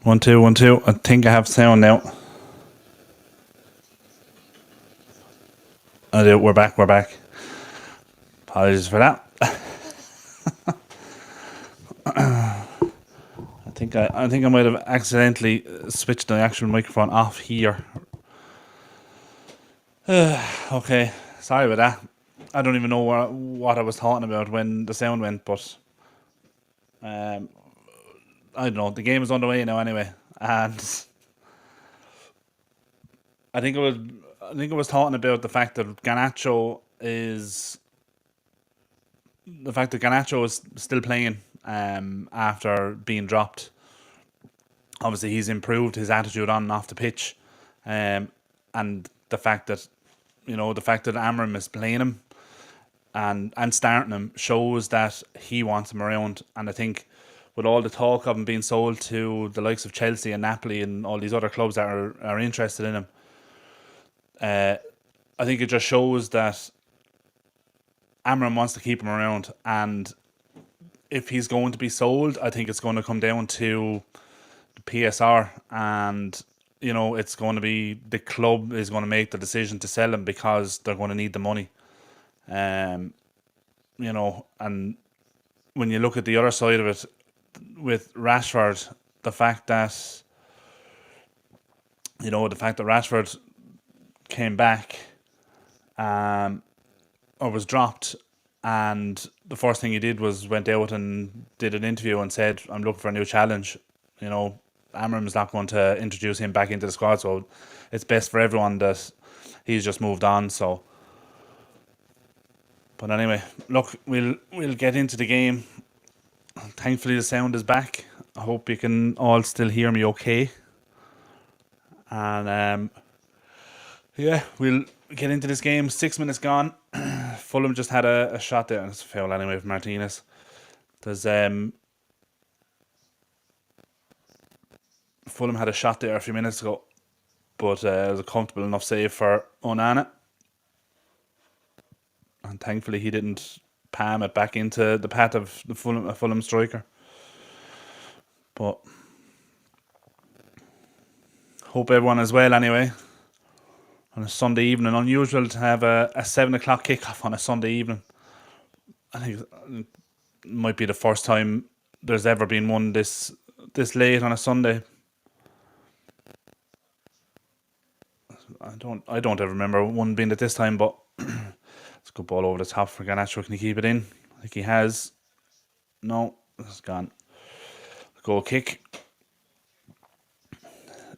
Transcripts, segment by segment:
One, two, 1, 2. I think I have sound now. I do. We're back. We're back. Apologies for that. I think I might have accidentally switched the actual microphone off here. Okay, sorry about that. I don't even know what I was talking about when the sound went, but um, I don't know. The game is underway now anyway, and I think it was I think I was talking about the fact that Ganacho is still playing after being dropped. Obviously, he's improved his attitude on and off the pitch, um, and the fact that Amram is playing him and starting him shows that he wants him around. And I think with all the talk of him being sold to the likes of Chelsea and Napoli and all these other clubs that are interested in him, I think it just shows that Amram wants to keep him around. And if he's going to be sold, I think it's going to come down to the PSR, and it's going to be the club is going to make the decision to sell him because they're going to need the money. Um, and when you look at the other side of it with Rashford, the fact that Rashford came back, or was dropped, and the first thing he did was went out and did an interview and said, "I'm looking for a new challenge." You know, Amram's not going to introduce him back into the squad, so it's best for everyone that he's just moved on. So, but anyway, look, we'll get into the game. Thankfully, the sound is back. I hope you can all still hear me okay. And yeah, we'll get into this game. 6 minutes gone. Fulham just had a shot there, and it's a foul anyway from Martinez. There's Fulham had a shot there a few minutes ago, but it was a comfortable enough save for Onana, and thankfully he didn't palm it back into the path of the Fulham striker. But hope everyone is well anyway. On a Sunday evening, unusual to have a 7 o'clock kickoff on a Sunday evening. I think it might be the first time there's ever been one this late on a Sunday. I don't ever remember one being at this time, but it's a good ball over the top for Garnacho. Can he keep it in? I think he has. No, it's gone. Goal kick.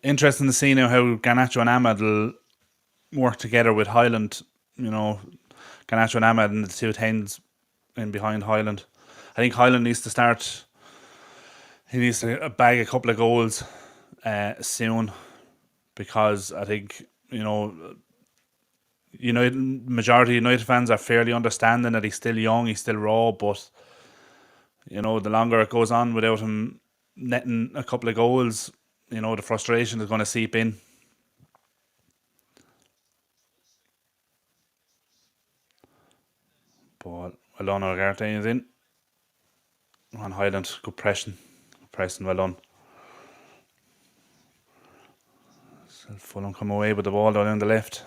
Interesting to see now how Garnacho and Ahmad will work together with Highland. Garnacho and Ahmad and the two tens in behind Highland. I think Highland needs to start. He needs to bag a couple of goals soon, because I think majority United fans are fairly understanding that he's still young, he's still raw, but the longer it goes on without him netting a couple of goals, the frustration is going to seep in. But Alona Ugarte is in. On Highland, good pressing. Well done. So Fulham come away with the ball down on the left.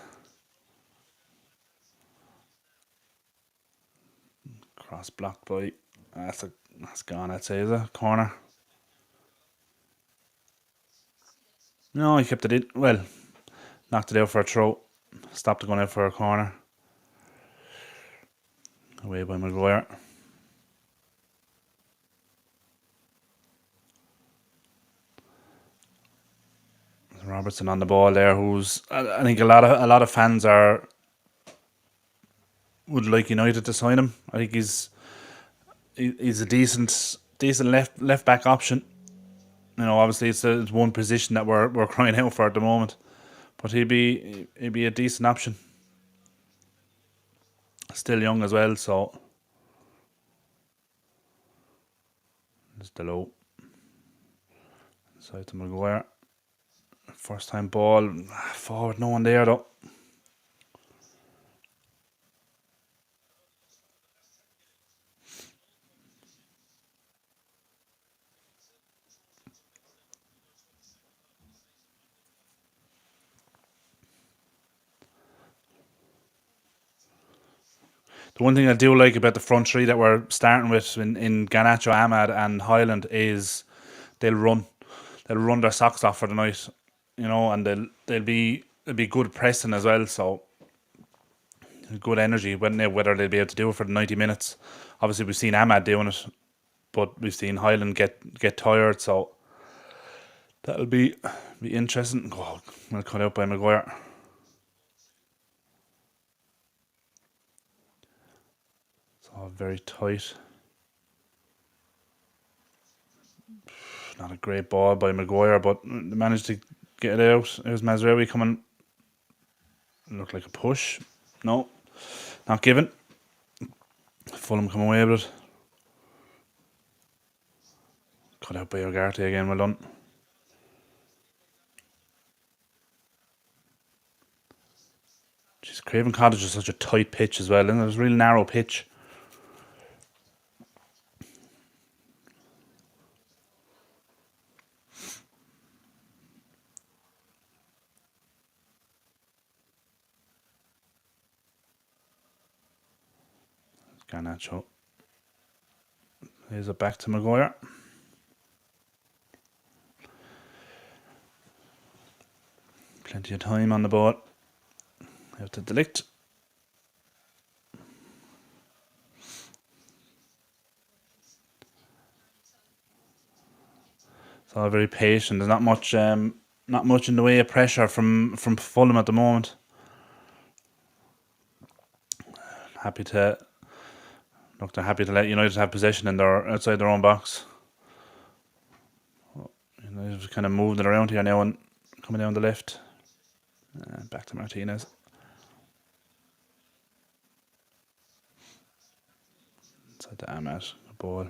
Cross blocked by. That's gone, I'd say, is a corner. No, he kept it in. Well, knocked it out for a throw. Stopped it going out for a corner. Away by Maguire. Robertson on the ball there, who's I think a lot of fans would like United to sign him. I think he's a decent left back option. Obviously it's one position that we're crying out for at the moment, but he'd be a decent option. Still young as well, so there's the low side to Maguire. First time ball forward, no one there though. The one thing I do like about the front three that we're starting with in Garnacho, Ahmad, and Highland is they'll run. They'll run their socks off for the night, and they'll be good pressing as well. So good energy, whether they'll be able to do it for the 90 minutes. Obviously, we've seen Ahmad doing it, but we've seen Highland get tired. So that'll be interesting. Oh, well cut out by Maguire. It's all very tight. Not a great ball by Maguire, but they managed to get it out. There's Mazraoui coming. Looked like a push. No, not given. Fulham come away with it. Cut out by Ugarte again. Well done. Jeez, Craven Cottage is such a tight pitch as well, and it's a real narrow pitch. Garnacho. Here's it back to Maguire. Plenty of time on the ball. Out to Delict. It's all very patient. There's not much in the way of pressure from Fulham at the moment. They're happy to let United have possession outside their own box. United kind of moving it around here now and coming down the left. Back to Martinez. Inside to Ahmad. Good ball.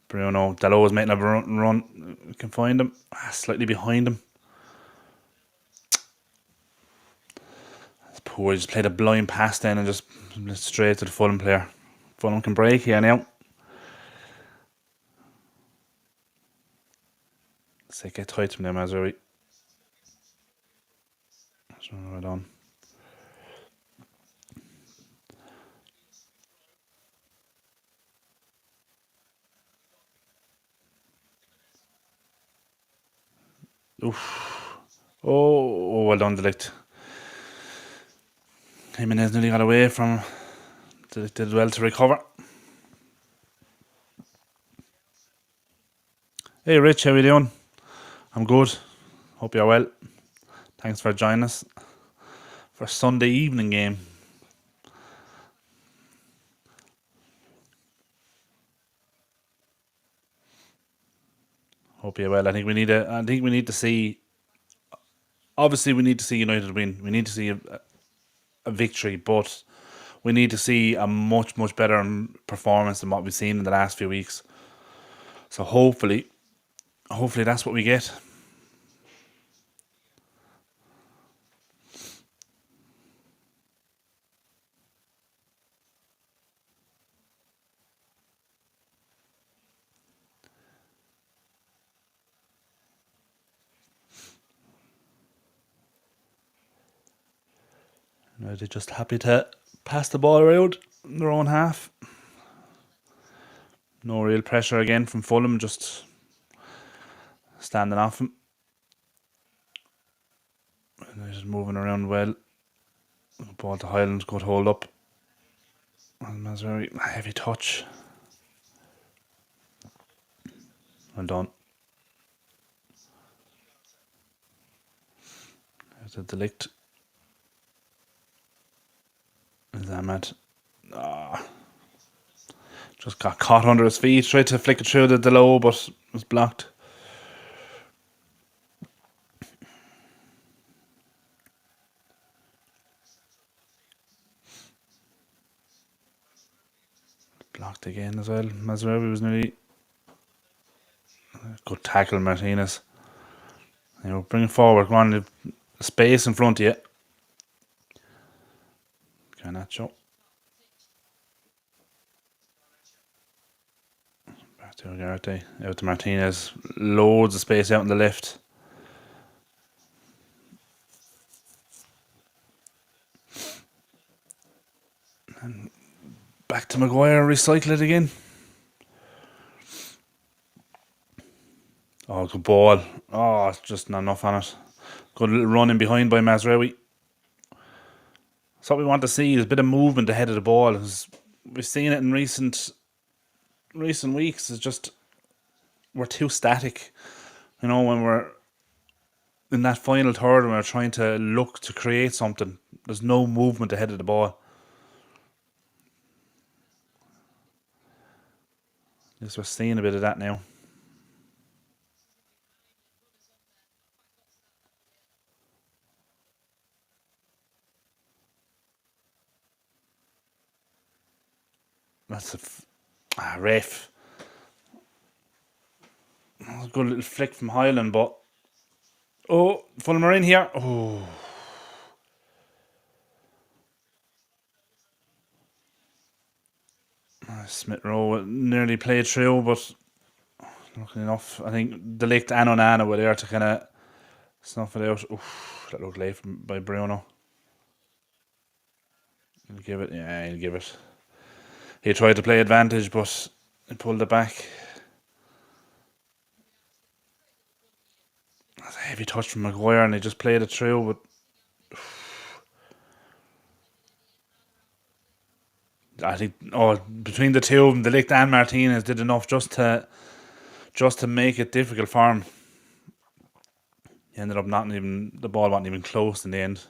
Bruno. Dalot is making a run. We can find him. Slightly behind him. That's poor. He just played a blind pass then and just straight to the Fulham player. Fulham can break here now. Let's get tight from them, Mazraoui. That's right on. Oof. Oh, well done, Delict. Jimenez nearly got away from Delict. Did well to recover. Hey Rich, how are you doing? I'm good. Hope you're well. Thanks for joining us for Sunday evening game. Hope you're well. I think we need to see. Obviously, we need to see United win. We need to see a victory, but we need to see a much better performance than what we've seen in the last few weeks. So hopefully that's what we get. They're just happy to pass the ball around in their own half. No real pressure again from Fulham, just standing off him. And they're just moving around well. Ball to Highland, good hold up. And Mazraoui, heavy touch. Well done. There's a Delict. There's Ahmad. Just got caught under his feet. Tried to flick it through the Dalot, but was blocked. Blocked again as well. Mazraoui was nearly. Good tackle, Martinez. Bring it forward. Go on, the space in front of you. Garnacho. Back to Ugarte. Out to Martinez. Loads of space out on the left. And Back to Maguire, recycle it again. Oh, good ball. Oh, it's just not enough on it. Good little run in behind by Mazraoui. So what we want to see is a bit of movement ahead of the ball. We've seen it in recent weeks. It's just we're too static. You know, when we're in that final third and we're trying to look to create something, there's no movement ahead of the ball. I guess we're seeing a bit of that now. That's a ref. A good little flick from Highland, but Fulham are in here. Oh, Smith Rowe nearly played through, but luckily enough, I think De Ligt and Onana were there to kind of snuff it out. Oof, that looked late by Bruno. He'll give it. Yeah, he'll give it. He tried to play advantage, but he pulled it back. That's a heavy touch from Maguire, and he just played it through. But I think, between the two of them, De Ligt and Martinez did enough just to make it difficult for him. He ended up the ball wasn't even close in the end.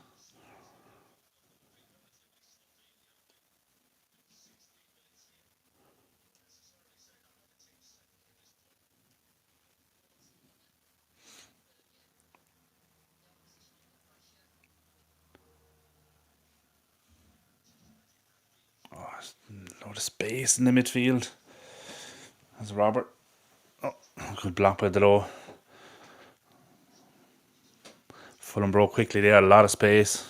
A lot of space in the midfield. That's Robert. Oh, good block by Delo. Fulham broke quickly there, a lot of space.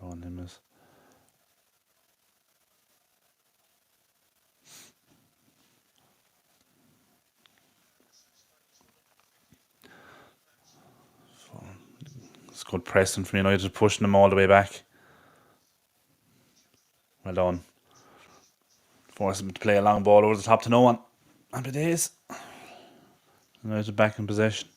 On him is. It's good pressing from United, pushing them all the way back. Well done. Forcing them to play a long ball over the top to no one. Happy days. United back in possession.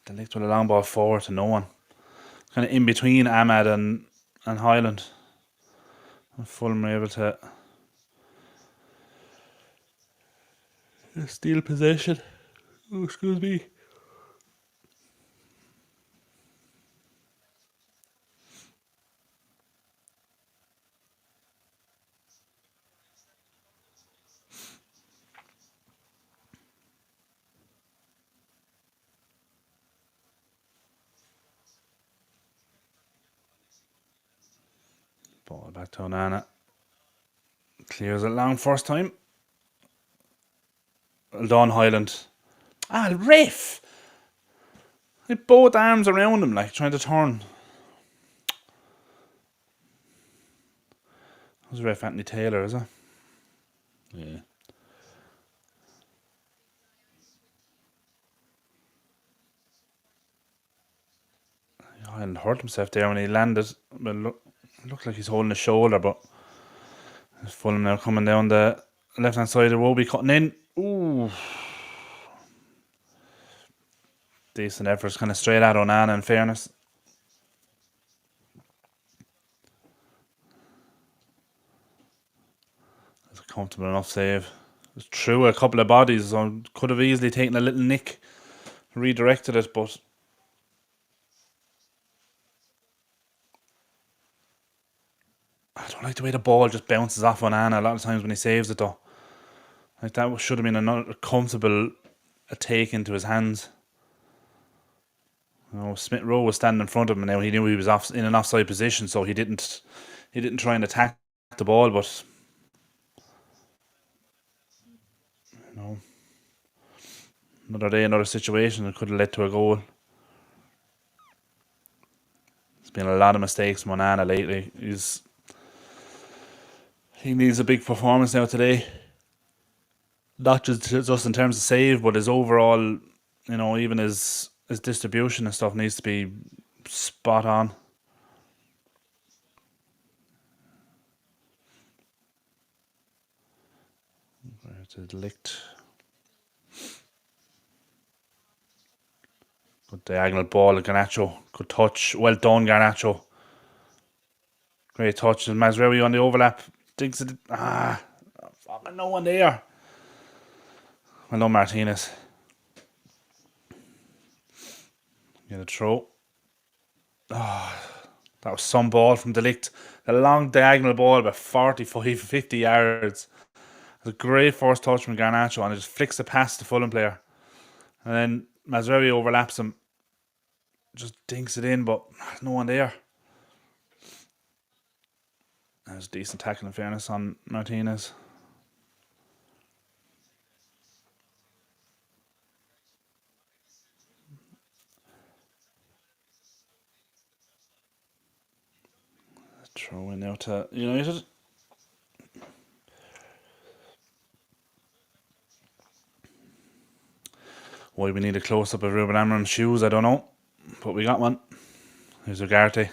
The Ligt with a long ball forward to no one. Kind of in between Ahmad and Highland. And Fulham were able to steal possession. Oh, excuse me. Ball back to Onana. Clears it long first time. Well done, Highland. The ref! With both arms around him, like, trying to turn. Who's the ref? Anthony Taylor, is it? Yeah. Highland hurt himself there when he landed. Well, it looked like he's holding his shoulder, but Fulham now coming down the left hand side. Will be cutting in. Ooh. Decent efforts, kind of straight at Onana, in fairness. That's a comfortable enough save. It was through a couple of bodies, so could have easily taken a little nick, redirected it, but I don't like the way the ball just bounces off Onana a lot of times when he saves it, though. Like, that should have been another comfortable take into his hands. Smith Rowe was standing in front of him, and now he knew he was in an offside position, so he didn't try and attack the ball, but Another day, another situation that could have led to a goal. There's been a lot of mistakes from Onana lately. He needs a big performance now today. Not just in terms of save, but his overall, even his distribution and stuff needs to be spot on. Where's it licked? Good diagonal ball at Garnacho. Good touch. Well done, Garnacho. Great touch. And Mazraoui on the overlap. Digs it. Fucking no one there. Well done, Martinez. Get a throw. That was some ball from De Ligt. A long diagonal ball about 45, 50 yards. It was a great first touch from Garnacho and it just flicks it past the Fulham player. And then Mazraoui overlaps him. Just dinks it in, but no one there. That was a decent tackle in fairness on Martinez. Throw in now to United. Why we need a close up of Ruben Amorim's shoes, I don't know. But we got one. Here's Ugarte.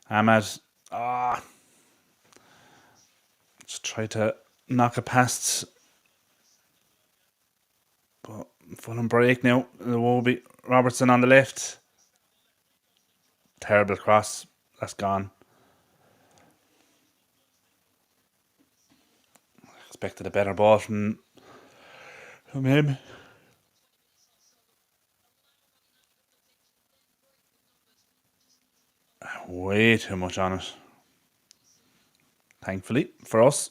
Ahmad. Just try to knock it past. But Fulham break now. There will be Robertson on the left. Terrible cross. That's gone. Expected a better ball from him. Way too much on it. Thankfully for us.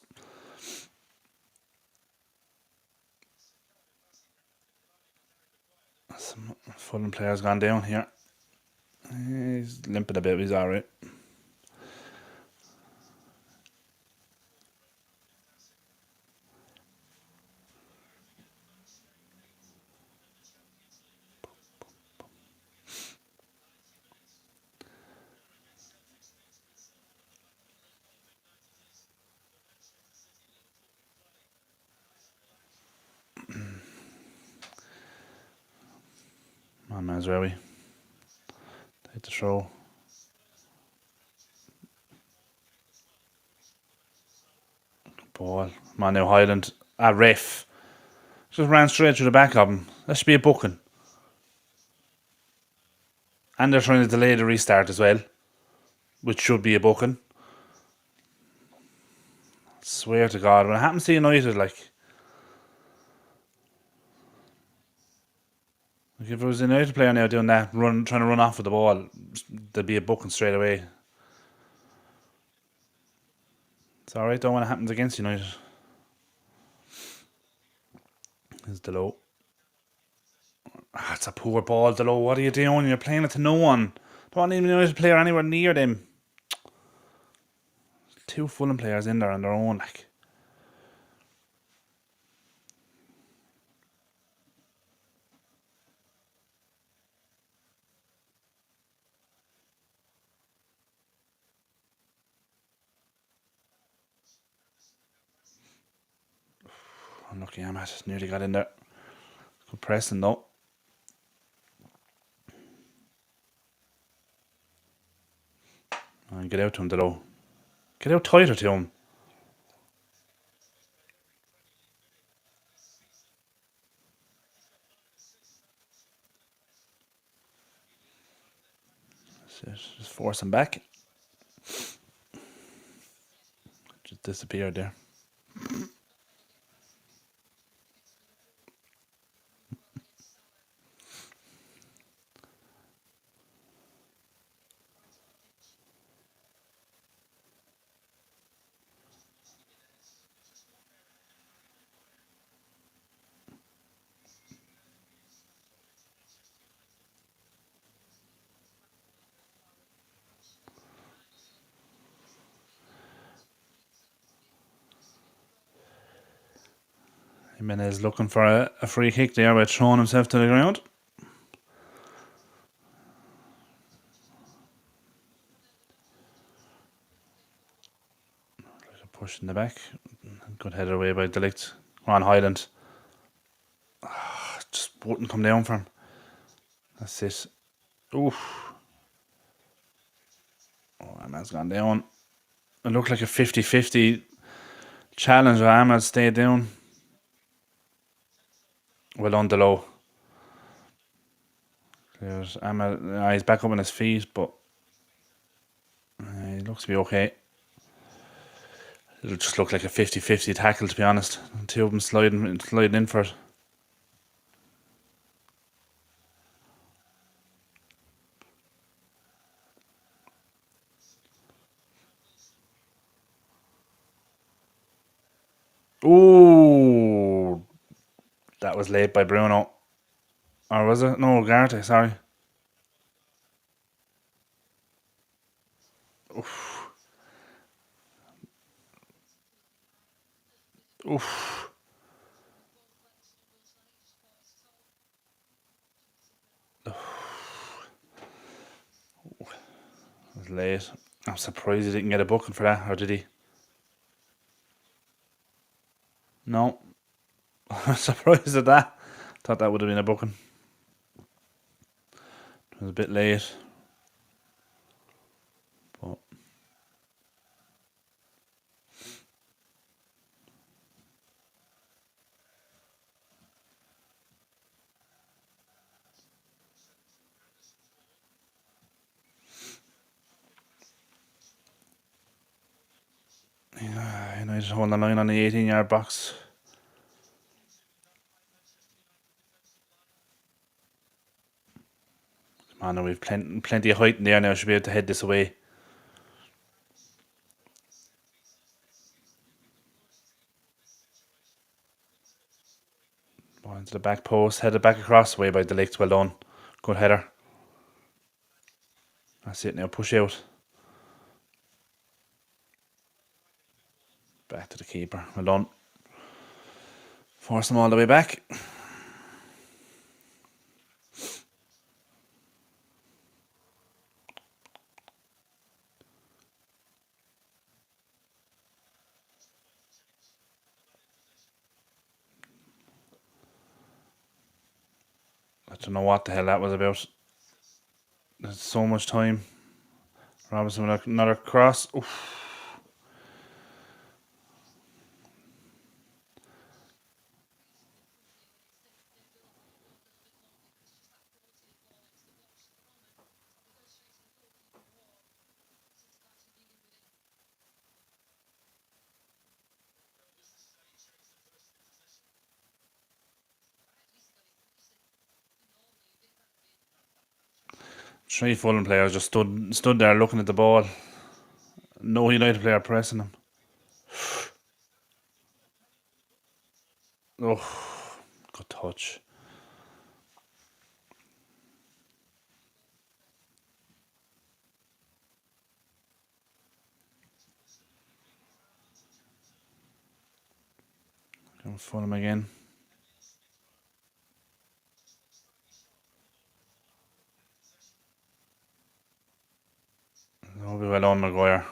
Some Fulham players gone down here. He's limping a bit, but he's alright. On Mazraoui. Take the throw. Ball. Come on now, Highland. Ref. Just ran straight through the back of him. That should be a booking. And they're trying to delay the restart as well, which should be a booking. Swear to God, when it happens to United, like if it was a United player now doing that, trying to run off with the ball, there'd be a booking straight away. It's alright though when it happens against United. Here's Delo. It's a poor ball, Delo. What are you doing? You're playing it to no one. Don't want even United player anywhere near them. Two Fulham players in there on their own, like. Unlucky Ahmad. Nearly got in there. Good pressing though. And get out to him, Delo. Get out tighter to him. Just force him back. Just disappeared there. Jimenez looking for a free kick there by throwing himself to the ground. Push in the back. Good header away by Delict. On Highland. Just wouldn't come down for him. That's it. Oof. Oh, Ahmad's gone down. It looked like a 50-50 challenge where Ahmad stayed down. Well on the low. There's Ahmad. He's back up on his feet, but he looks to be okay. It'll just look like a 50-50 tackle, to be honest. Two of them sliding in for it. Ooh, that was late by Bruno. Or was it? No, Garte, sorry. Oof. Oof. It was late. I'm surprised he didn't get a booking for that, or did he? No. I'm surprised at that. Thought that would have been a booking. It was a bit late. But yeah, United holding the line on the 18-yard box. Come on, we've plenty of height in there now. Should be able to head this away. Ball into the back post, headed back across, way by Delict. Well done. Good header. That's it now. Push out. Back to the keeper. Well done. Force them all the way back. I don't know what the hell that was about. There's so much time. Robinson with another cross. Oof. Three Fulham players just stood there looking at the ball. No United player pressing them. Oh, good touch. Fulham again. Oh, be well on Maguire.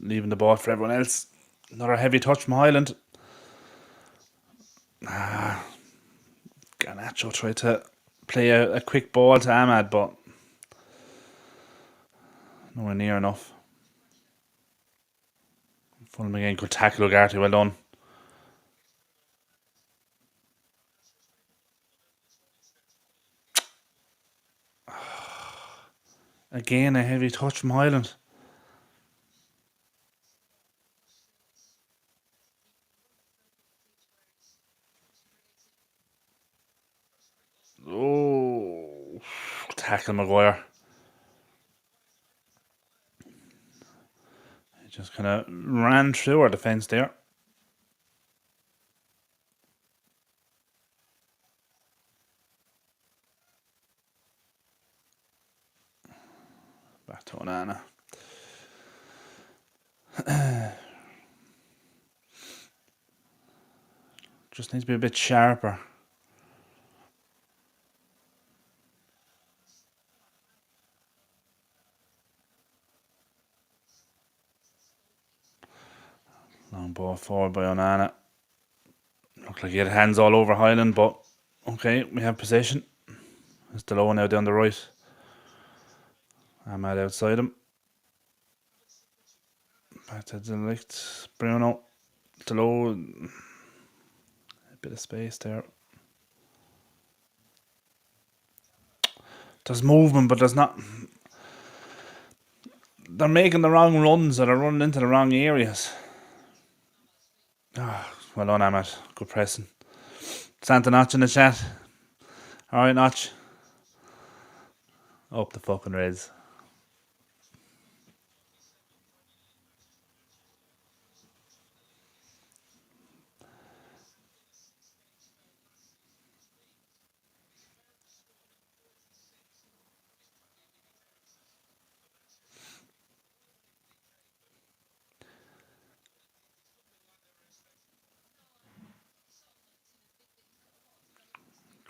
Leaving the ball for everyone else. Another heavy touch from Highland. Garnacho tried to play a quick ball to Ahmad, but nowhere near enough. Fulham again. Good tackle, Ugarte. Well done. Again, a heavy touch from Highland. Oh, tackle Maguire. He just kind of ran through our defence there. Back to Onana. Just needs to be a bit sharper. Long ball forward by Onana. Looked like he had hands all over Highland, but okay, we have possession. It's the low now down the right. Ahmad outside him. Back to the left. Bruno. The low. A bit of space there. There's movement, but there's not. They're making the wrong runs, or they're running into the wrong areas. Well done, Ahmad. Good pressing. Santa Notch in the chat. Alright, Notch. Up the fucking Reds.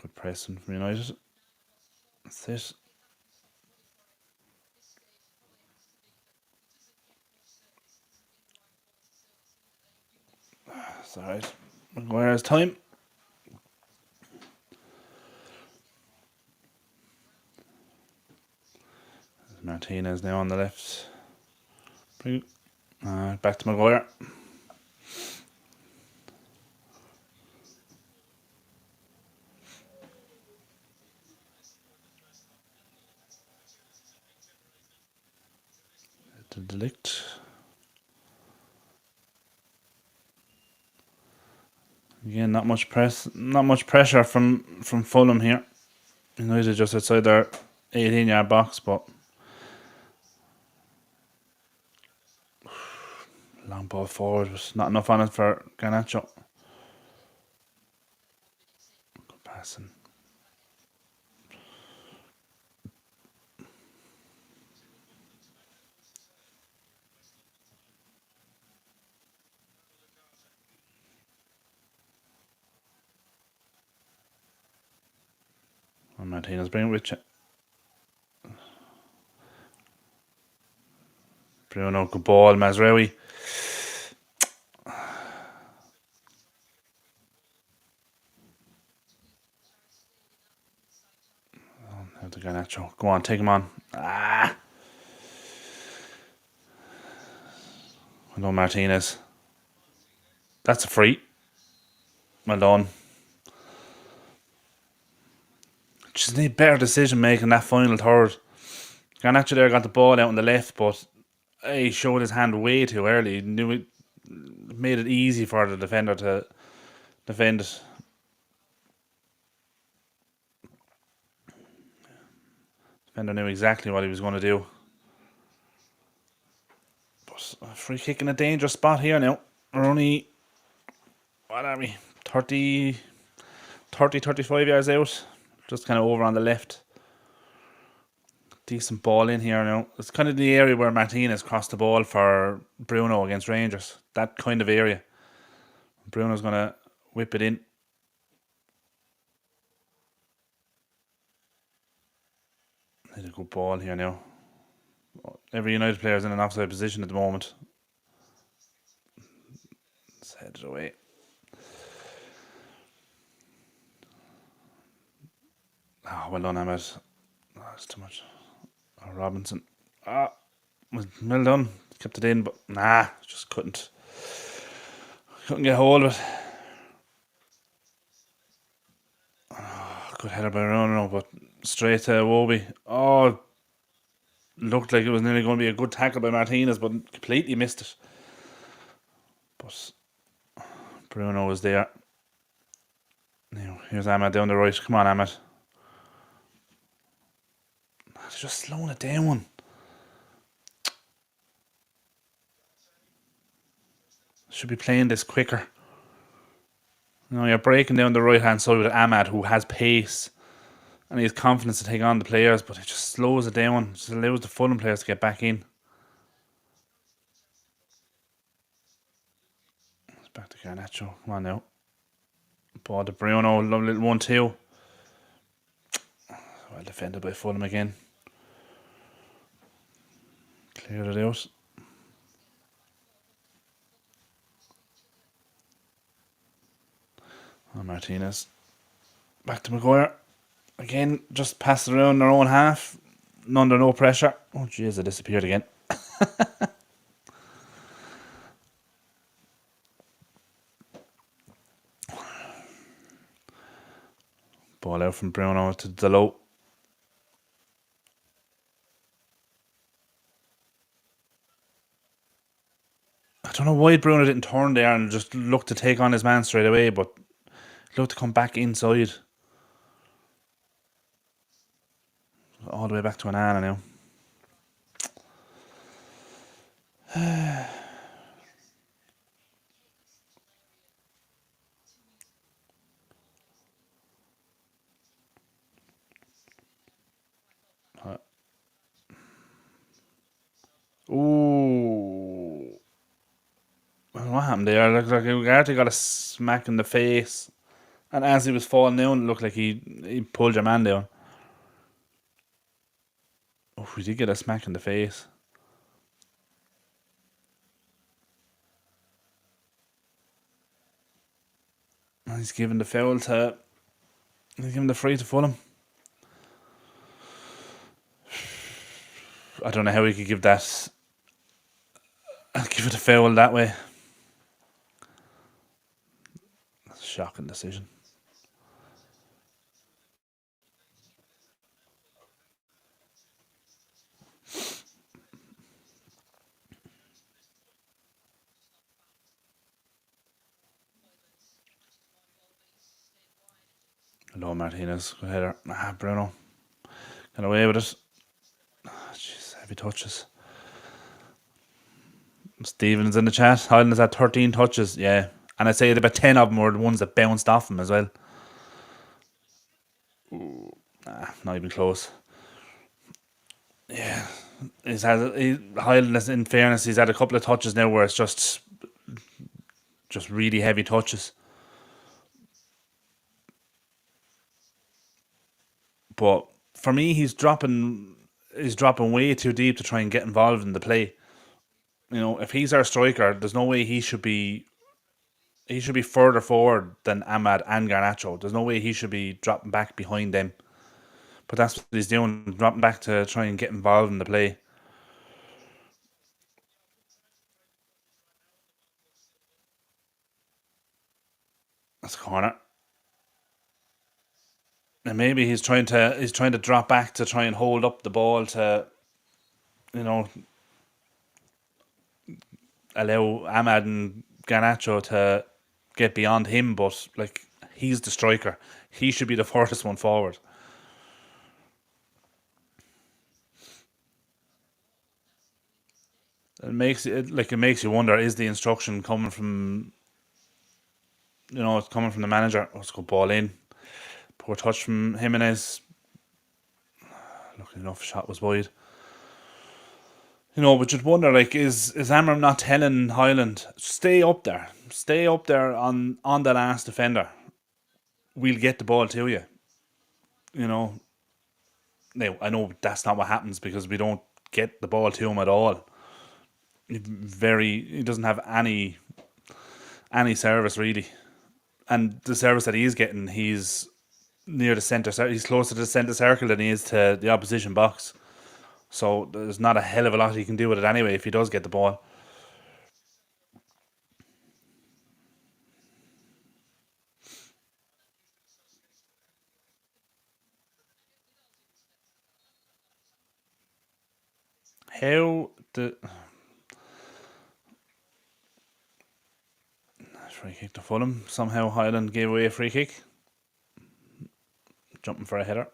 Good pressing from United. That's it. It's alright. Maguire's time. Martinez now on the left. Back to Maguire. To Delict. Again, not much pressure from Fulham here. United just outside their 18-yard box, but long ball forward was not enough on it for Garnacho. Good passing. And Martinez bring it with you. Bruno, good ball, Mazraoui. Now to Garnacho. Go on, take him on. Well done, Martinez. That's a free. Well done. Just need better decision making that final third. Garnacho there got the ball out on the left, but he showed his hand way too early. He knew it made it easy for the defender to defend it. Defender knew exactly what he was going to do. But a free kick in a dangerous spot here now. We're only, what are we, 30, 35 yards out. Just kind of over on the left. Decent ball in here now. It's kind of the area where Martinez crossed the ball for Bruno against Rangers. That kind of area. Bruno's going to whip it in. Need a good ball here now. Every United player is in an offside position at the moment. Let's head it away. Well done, Ahmed. That's too much. Robinson. Was well done. Kept it in, but just couldn't get hold of it. Good header by Rono, but straight to Iwobi. Looked like it was nearly going to be a good tackle by Martinez, but completely missed it. But Bruno was there. Now, here's Ahmed down the right. Come on, Ahmed. They're just slowing it down. Should be playing this quicker. You're breaking down the right hand side with Ahmad, who has pace and he has confidence to take on the players, but it just slows it down. Just allows the Fulham players to get back in. It's back to Garnacho. Come on now. Ball to Bruno, lovely little 1-2. Well defended by Fulham again. Cleared it out. Oh, Martinez. Back to Maguire. Again, just pass it around their own half. Under no pressure. Oh, jeez, it disappeared again. Ball out from Bruno to Delo. I don't know why Bruno didn't turn there and just look to take on his man straight away, but he looked to come back inside. All the way back to an Anna now. Ooh. What happened there? Looked like Ugarte got a smack in the face. And as he was falling down, it looked like he pulled your man down. Oh, he did get a smack in the face. And he's giving the foul to... He's giving the free to Fulham. I don't know how he could give that... Give it a foul that way. That's a shocking decision. Hello, Martinez. Good header. Bruno. Got away with it. Jeez, heavy touches. Stevens in the chat. Highland has had 13 touches. Yeah. And I'd say about 10 of them were the ones that bounced off him as well. Not even close. Yeah. Highland, in fairness, he's had a couple of touches now where it's just really heavy touches. But for me, he's dropping way too deep to try and get involved in the play. You know, if he's our striker, there's no way he should be further forward than Ahmad and Garnacho. There's no way he should be dropping back behind them. But that's what he's doing, dropping back to try and get involved in the play. That's a corner. And maybe he's trying to drop back to try and hold up the ball to, you know, allow Ahmad and Garnacho to get beyond him, but like, he's the striker. He should be the furthest one forward. It makes you wonder, is the instruction coming from, it's coming from the manager? Let's go ball in. Poor touch from Jimenez. Lucky enough, shot was wide. But you'd wonder, like, is Amram not telling Highland, stay up there on the last defender. We'll get the ball to you. Now I know that's not what happens because we don't get the ball to him at all. He doesn't have any service really, and the service that he's getting, he's near the centre. He's closer to the centre circle than he is to the opposition box. So there's not a hell of a lot he can do with it anyway if he does get the ball. How the free kick to Fulham? Somehow Highland gave away a free kick. Jumping for a header.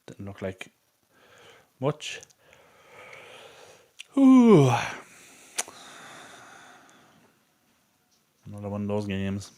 Didn't look like much. Ooh. Another one of those games.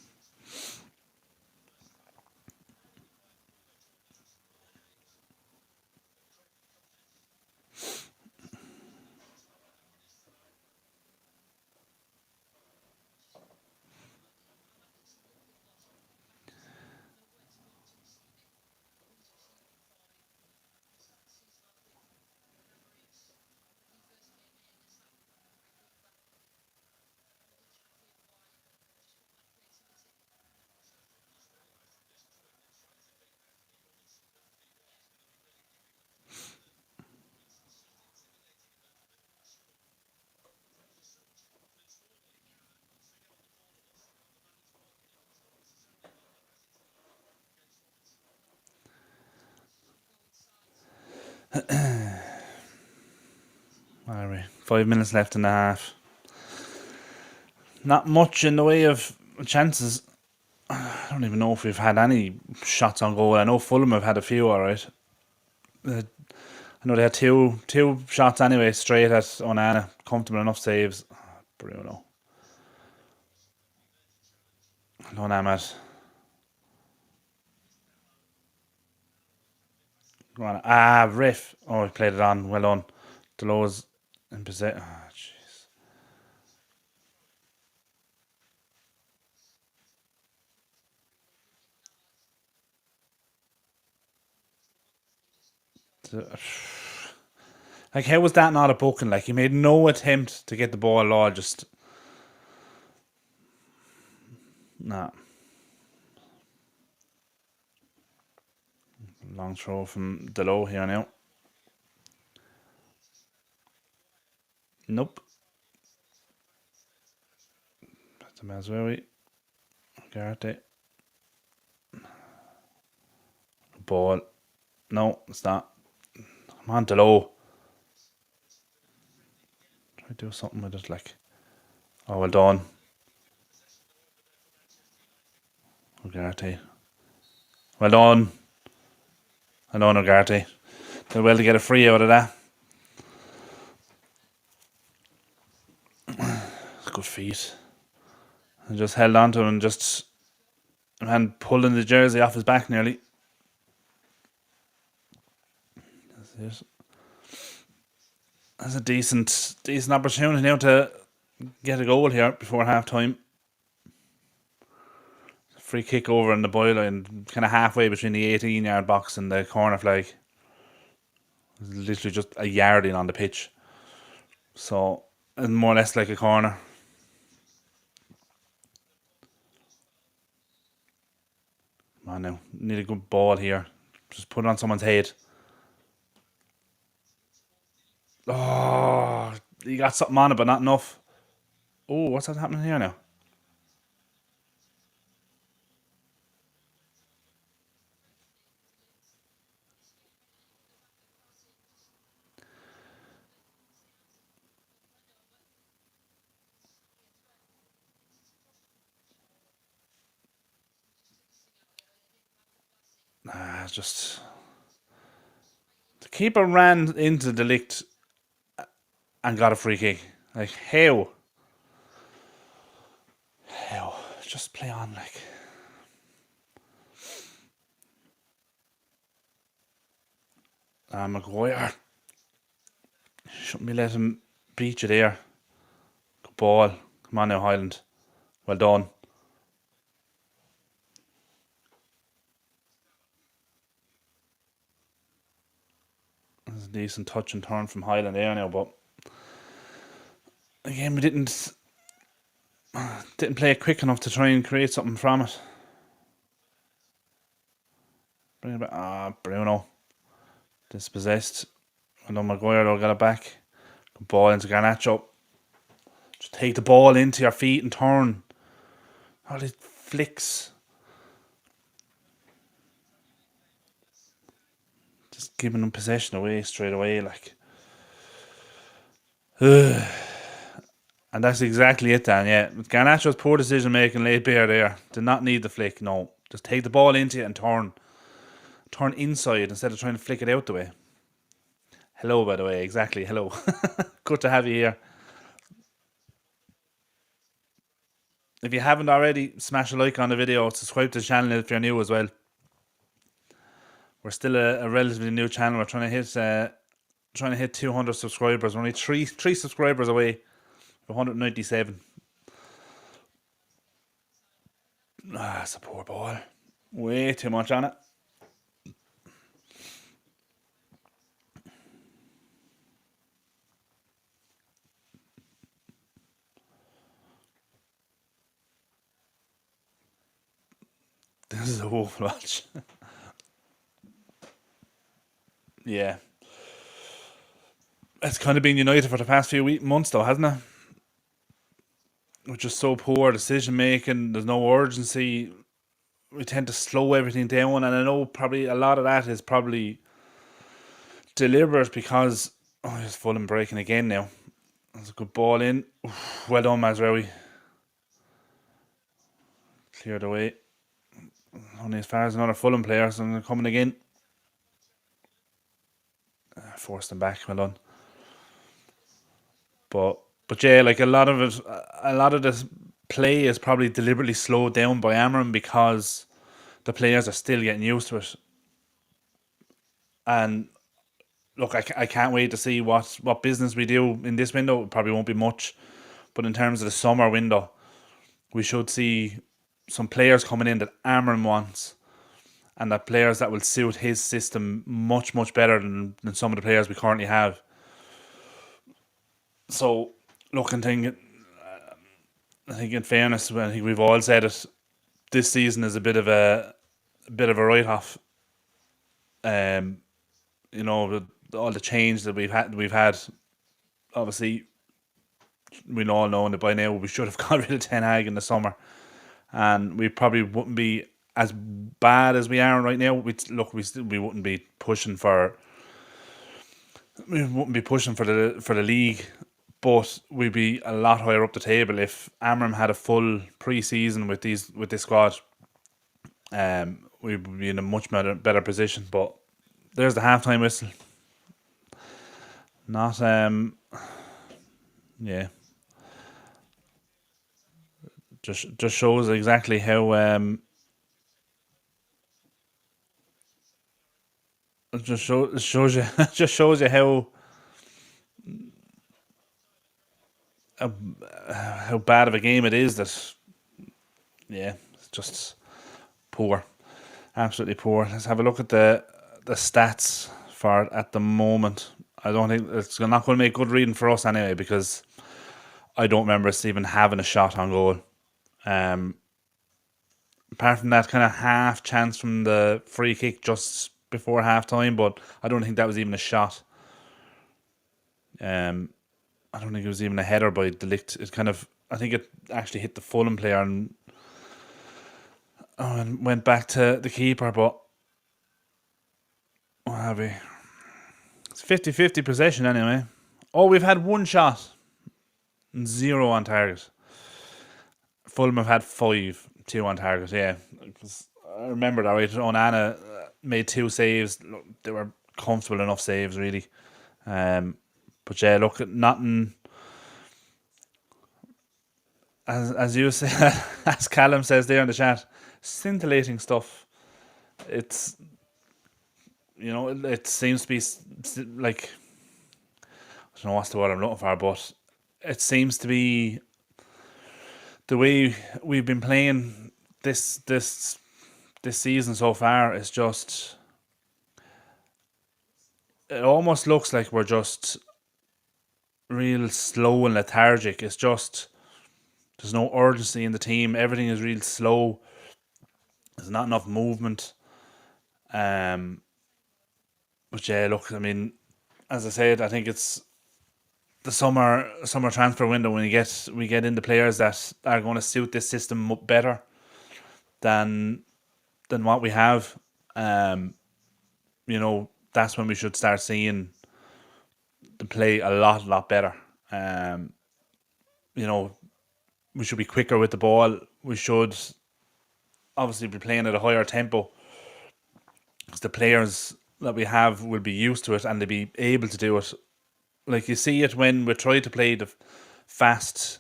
Alright, 5 minutes left in the half. Not much in the way of chances. I don't even know if we've had any shots on goal. I know Fulham have had a few, alright. I know they had two shots anyway, straight at Onana. Comfortable enough saves. Bruno. No, Matt. Go on. Ah, Riff. Oh, he played it on. Well done. Delo's in possession. Ah, jeez. Like, how was that not a booking? Like, he made no attempt to get the ball at all. Just, nah. Long throw from Delo here now. Nope. That's a Mazraoui. Garrett. Ball. No, it's not. Come on, Delo. Try to do something with it, like. Oh, well done. Garrett. Well done. Well done, Garrett. Did well to get a free out of that. Good feet. And just held on to him and pulling the jersey off his back nearly. That's it. That's a decent opportunity now to get a goal here before half time. Free kick over in the byline, kind of halfway between the 18-yard box and the corner flag. Literally just a yard in on the pitch. So, more or less like a corner. Come on now. Need a good ball here. Just put it on someone's head. Oh, you got something on it, but not enough. Oh, what's that happening here now? Just the keeper ran into the licht and got a free kick. Like, how? How? Just play on, like. Maguire. Shouldn't be letting him beat you there. Good ball. Come on now, Highland. Well done. That's a decent touch and turn from Highland there now, but again, we didn't play it quick enough to try and create something from it. Bring it back. Bruno. Dispossessed. Well done, Maguire though, got it back. Good ball into Garnacho. Just take the ball into your feet and turn. All these flicks. Just giving them possession away straight away, like. And that's exactly it, Dan. Yeah, Garnacho's poor decision making late bear there. Did not need the flick. No, just take the ball into it and turn inside instead of trying to flick it out the way. Hello, by the way. Exactly. Hello. Good to have you here. If you haven't already, smash a like on the video. Subscribe to the channel if you're new as well. We're still a relatively new channel. We're trying to hit 200 subscribers. We're only three subscribers away. 197. That's a poor ball. Way too much on it. This is a wolf watch. Yeah. It's kind of been United for the past few months though, hasn't it? Which is so poor decision making. There's no urgency. We tend to slow everything down, and I know probably a lot of that is probably deliberate because there's Fulham breaking again now. That's a good ball in. Oof, well done, Mazraoui. Cleared away. Only as far as another Fulham player, so they're coming again. Forced them back. Well done. But yeah, like a lot of this play is probably deliberately slowed down by Amram because the players are still getting used to it. And look, I can't wait to see what business we do in this window. It probably won't be much, but in terms of the summer window, we should see some players coming in that Amram wants, and that players that will suit his system much better than some of the players we currently have. So, look, I think in fairness, I think we've all said it. This season is a bit of a write off. Um, all the change that we've had. Obviously, we all know that by now we should have got rid of Ten Hag in the summer, and we probably wouldn't be as bad as we are right now. We wouldn't be pushing for the league, but we'd be a lot higher up the table if Amram had a full pre-season with this squad. We'd be in a much better position. But there's the halftime whistle. Not yeah. Just shows exactly how shows you just shows you how bad of a game it is. That yeah, it's just poor, absolutely poor. Let's have a look at the stats for it at the moment. I don't think it's not going to make good reading for us anyway, because I don't remember us even having a shot on goal. Um, Apart from that kind of half chance from the free kick just before half time, but I don't think that was even a shot. Um, I don't think it was even a header by Delict. I think it actually hit the Fulham player and went back to the keeper, but what have we? It's 50-50 possession anyway. Oh, we've had one shot and 0 on target. Fulham have had 5, 2 on target, yeah. I remember that right. Onana made 2 saves. Look, they were comfortable enough saves, really. But yeah, look, nothing. As you say, as Callum says there in the chat, scintillating stuff. It's it seems to be like, I don't know what's the word I'm looking for, but it seems to be the way we've been playing this season so far is just. It almost looks like we're just real slow and lethargic. It's just there's no urgency in the team. Everything is real slow. There's not enough movement. But yeah, look, I mean, as I said, I think it's the summer transfer window when we get into players that are going to suit this system better than what we have. That's when we should start seeing the play a lot better. We should be quicker with the ball. We should obviously be playing at a higher tempo, because the players that we have will be used to it and they'll be able to do it. Like, you see it when we try to play the fast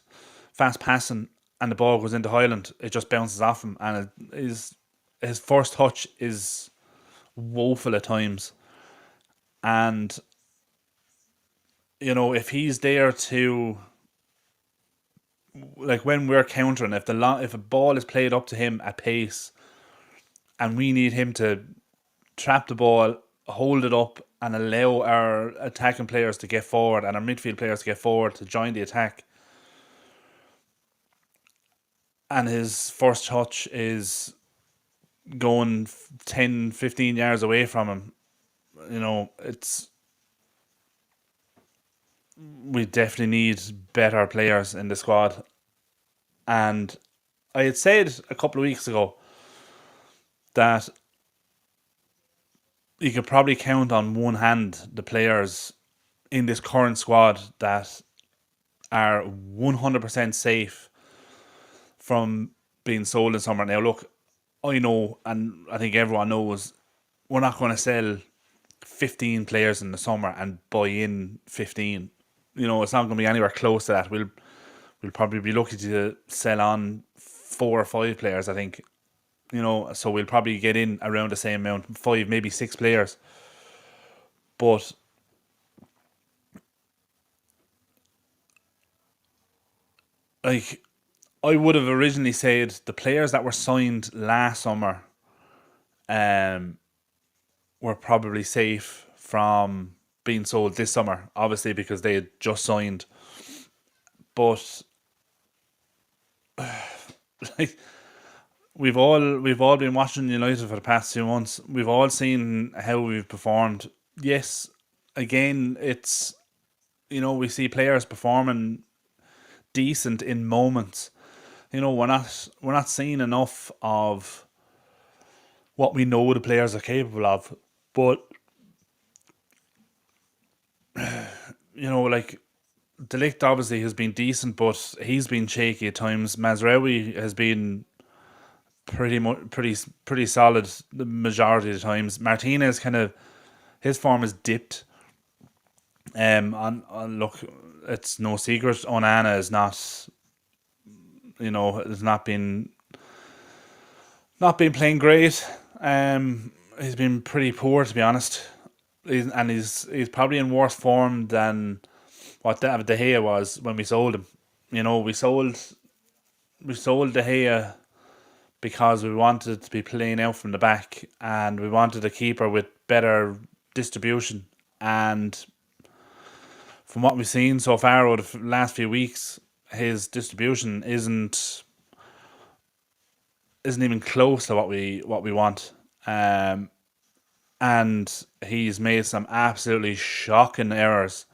passing and the ball goes into Highland, it just bounces off him, and his first touch is woeful at times. And if he's there to, like, when we're countering, if a ball is played up to him at pace, and we need him to trap the ball, hold it up, and allow our attacking players to get forward and our midfield players to get forward to join the attack, and his first touch is going 10, 15 yards away from him, we definitely need better players in the squad. And I had said a couple of weeks ago that you could probably count on one hand the players in this current squad that are 100% safe from being sold in summer. Now, look, I know, and I think everyone knows, we're not going to sell 15 players in the summer and buy in 15. It's not going to be anywhere close to that. We'll probably be lucky to sell on 4 or 5 players, I think. So we'll probably get in around the same amount, 5, maybe 6 players. But like, I would have originally said the players that were signed last summer um were probably safe from being sold this summer, obviously because they had just signed. But like, we've all been watching United for the past 2 months. We've all seen how we've performed. Yes, again, it's we see players performing decent in moments. We're not seeing enough of what we know the players are capable of. But like, Delict obviously has been decent, but he's been shaky at times. Mazraoui has been pretty solid the majority of the times. Martinez kind of, his form has dipped. On look, it's no secret. Onana is not, has not been playing great. He's been pretty poor, to be honest. He's probably in worse form than what David De Gea was when we sold him. We sold De Gea because we wanted to be playing out from the back and we wanted a keeper with better distribution. And from what we've seen so far over the last few weeks, his distribution isn't even close to what we want. And he's made some absolutely shocking errors,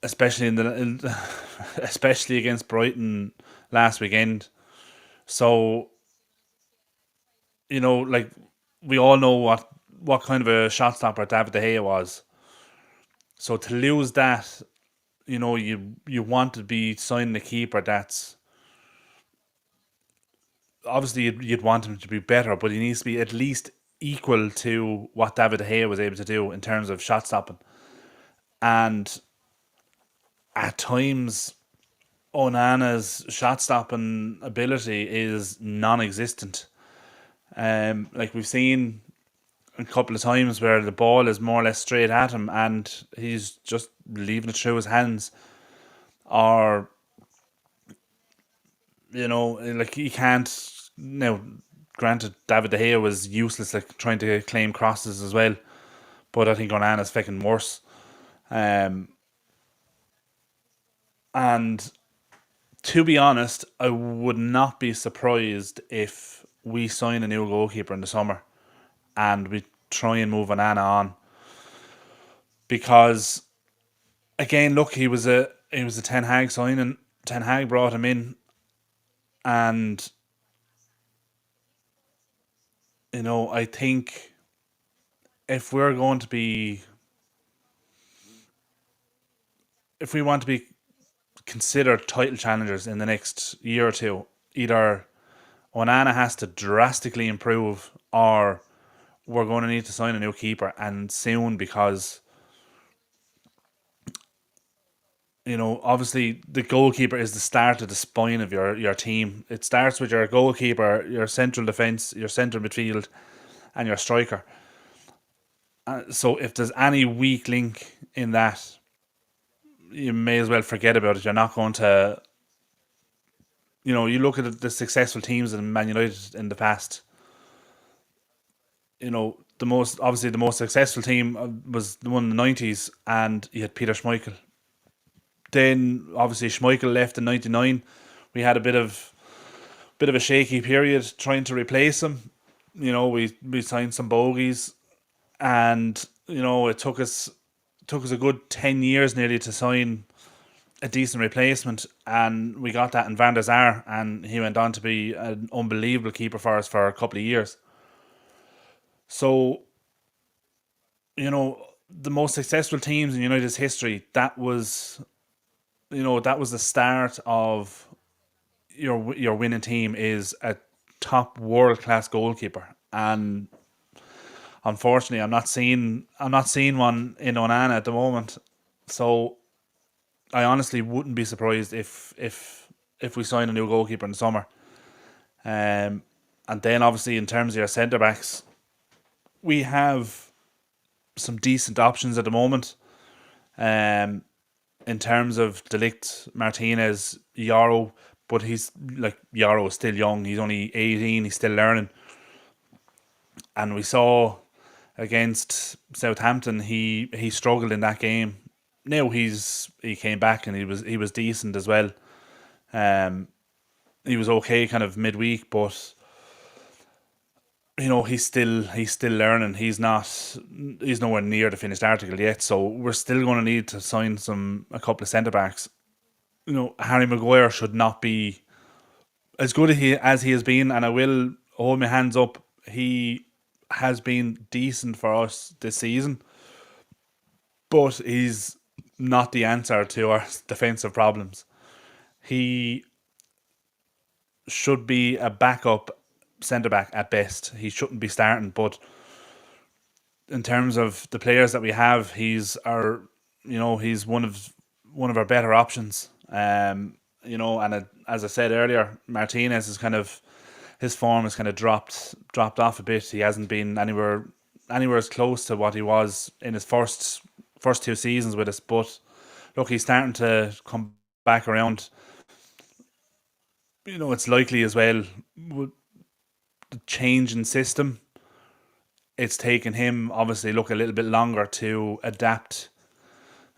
especially especially against Brighton last weekend. So like, we all know what kind of a shot stopper David De Gea was. So to lose that, you want to be signing a keeper that's obviously you'd want him to be better, but he needs to be at least equal to what David De Gea was able to do in terms of shot stopping. And at times, Onana's shot stopping ability is non-existent. Like, we've seen a couple of times where the ball is more or less straight at him and he's just leaving it through his hands, or like, he can't. Now, granted, David De Gea was useless, like, trying to claim crosses as well, but I think Onana's fucking worse. Um, and to be honest, I would not be surprised if we sign a new goalkeeper in the summer and we try and move Onana on, because again, look, he was a Ten Hag signing. Ten Hag brought him in, and I think if we're going to be, if we want to be considered title challengers in the next year or two, either Onana has to drastically improve, or we're going to need to sign a new keeper, and soon, because obviously the goalkeeper is the start of the spine of your team. It starts with your goalkeeper, your central defence, your central midfield, and your striker. So if there's any weak link in that, you may as well forget about it. You're not going to, you look at the successful teams in Man United in the past. The most successful team was the one in the 90s, and you had Peter Schmeichel. Then obviously Schmeichel left in '99. We had a bit of a shaky period trying to replace him. We signed some bogeys, and it took us a good 10 years nearly to sign a decent replacement, and we got that in Van der Sar, and he went on to be an unbelievable keeper for us for a couple of years. So, the most successful teams in United's history, that was the start of your winning team is a top world class goalkeeper. And unfortunately, I'm not seeing one in Onana at the moment. So I honestly wouldn't be surprised if we sign a new goalkeeper in the summer. Um, and then obviously in terms of your centre backs, we have some decent options at the moment. Um, in terms of Delict, Martinez, Yarrow, but he's like Yarrow is still young. He's only 18. He's still learning. And we saw against Southampton, he struggled in that game. Now he came back and he was decent as well. Um, he was okay kind of midweek, but he's still learning. He's nowhere near the finished article yet. So we're still going to need to sign a couple of centre backs. Harry Maguire should not be as good as he has been, and I will hold my hands up. He has been decent for us this season, but he's not the answer to our defensive problems. He should be a backup centre back at best. He shouldn't be starting, but in terms of the players that we have, he's one of our better options. And as I said earlier, Martinez is kind of his form has kind of dropped off a bit. He hasn't been anywhere as close to what he was in his first two seasons with us. But look, he's starting to come back around. It's likely as well with the change in system. It's taken him obviously look a little bit longer to adapt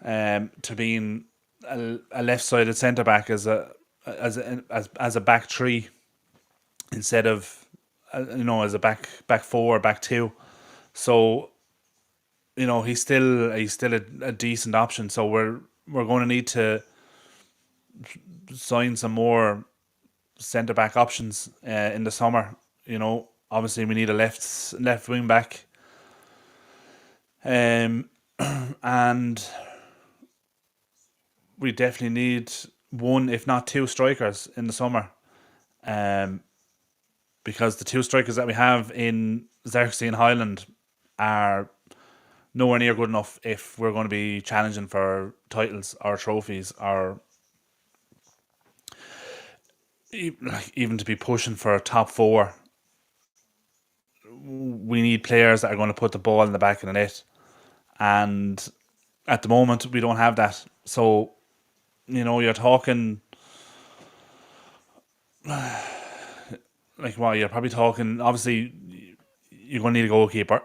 to being a left-sided centre back as a back three instead of as a back four, back two. So he's still a decent option. So we're going to need to sign some more centre back options in the summer. Obviously we need a left wing back, um, and we definitely need one, if not two, strikers in the summer. Um, because the two strikers that we have in Xerxes and Highland are nowhere near good enough if we're going to be challenging for titles or trophies or even to be pushing for a top four. We need players that are going to put the ball in the back of the net, and at the moment we don't have that. So you're talking like well, you're probably talking. Obviously, you're going to need a goalkeeper.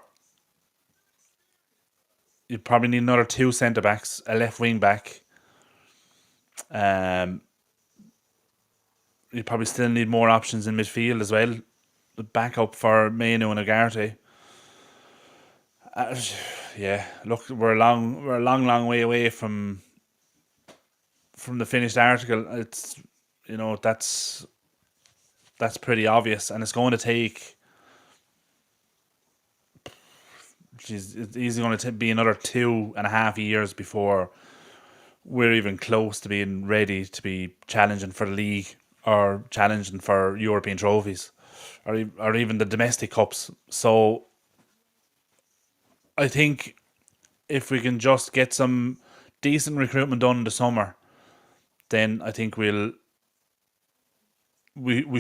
You probably need another two centre backs, a left wing back. Um, you probably still need more options in midfield as well. The backup for Mainu and Agarte. Uh, yeah, look, we're a long way away from the finished article. It's that's pretty obvious, and it's going to take. It's easily going to be another 2.5 years before we're even close to being ready to be challenging for the league or challenging for European trophies or even the domestic cups. So I think if we can just get some decent recruitment done in the summer, then I think we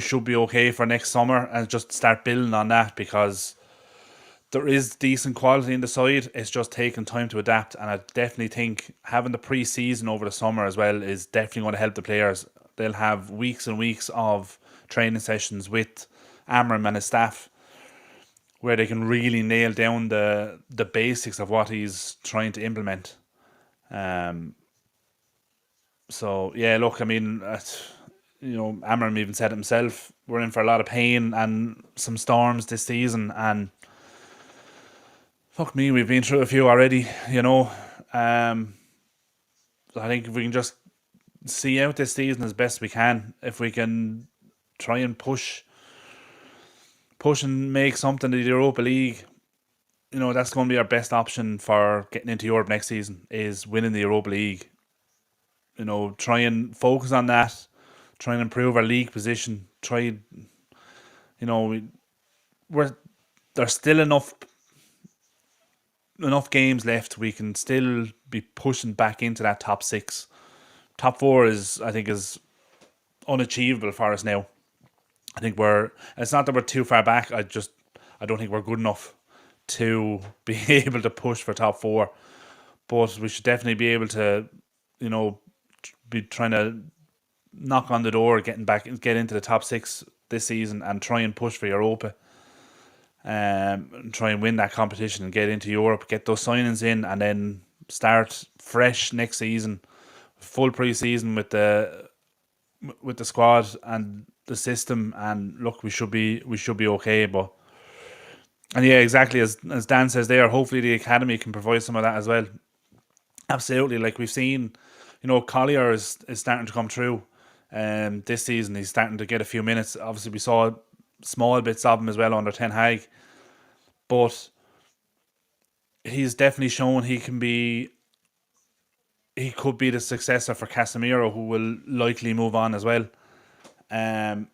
should be okay for next summer and just start building on that because there is decent quality in the side. It's just taking time to adapt, and I definitely think having the pre-season over the summer as well is definitely going to help the players. They'll have weeks and weeks of training sessions with Amram and his staff, where they can really nail down the basics of what he's trying to implement. Um. So yeah, look, I mean, Amram even said it himself. We're in for a lot of pain and some storms this season, and fuck me, we've been through a few already. Um, so I think if we can just see out this season as best we can, if we can try and push and make something to the Europa League, that's going to be our best option for getting into Europe next season is winning the Europa League. Try and focus on that. Try and improve our league position. Try, we're there's still enough games left. We can still be pushing back into that top six. Top four I think is unachievable for us now. I think it's not that we're too far back. I don't think we're good enough to be able to push for top four. But we should definitely be able to, you know, be trying to knock on the door, get into the top six this season, and try and push for Europa. And try and win that competition and get into Europe, get those signings in, and then start fresh next season, full pre-season with the squad and the system. And look, we should be okay. But and yeah, exactly as Dan says there, hopefully the academy can provide some of that as well. Absolutely, like we've seen, Collier is starting to come through. This season he's starting to get a few minutes. Obviously, we saw small bits of him as well under Ten Hag, but he's definitely shown he could be the successor for Casemiro, who will likely move on as well. Um,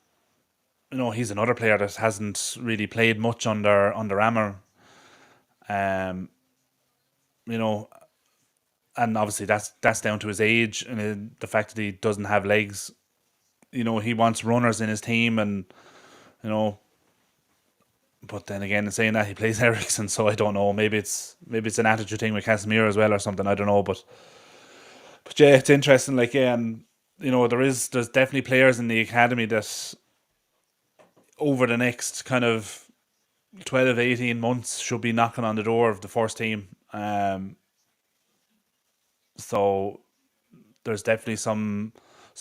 he's another player that hasn't really played much under Ammer. Um, you know, and obviously that's down to his age and the fact that he doesn't have legs. He wants runners in his team, and you know. But then again, in saying that, he plays Ericsson, so I don't know. Maybe it's an attitude thing with Casemiro as well or something. I don't know, but yeah, it's interesting. Like yeah, and there's definitely players in the academy that over the next kind of 12, 18 months should be knocking on the door of the first team. So there's definitely some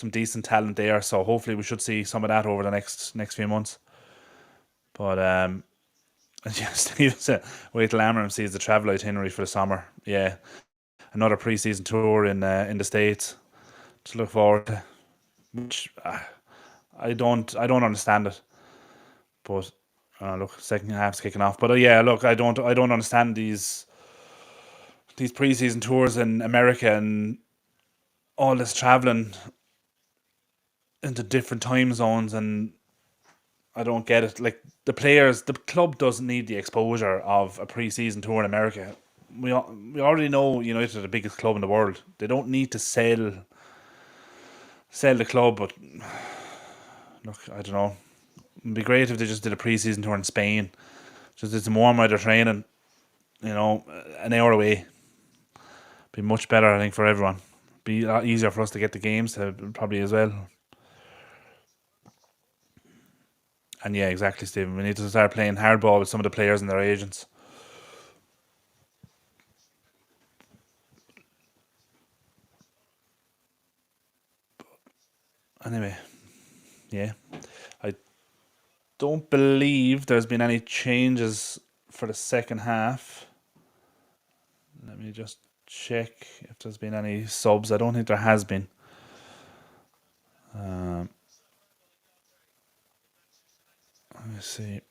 decent talent there. So hopefully we should see some of that over the next few months. But yeah, Steve said, wait till Amram sees the travel itinerary for the summer. Yeah, another pre-season tour in the States to look forward to. Which I don't understand it. But look, second half's kicking off. But yeah, look, I don't understand these pre-season tours in America and all this traveling into different time zones, and I don't get it. Like the club doesn't need the exposure of a pre-season tour in America. We already know United are the biggest club in the world. They don't need to sell the club. But look, I don't know. It'd be great if they just did a pre-season tour in Spain. Just did some warm weather training. An hour away. Be much better, I think, for everyone. Be a lot easier for us to get the games probably as well. And yeah, exactly, Stephen. We need to start playing hardball with some of the players and their agents. Anyway, yeah. I don't believe there's been any changes for the second half. Let me just check if there's been any subs. I don't think there has been. Um, let me see.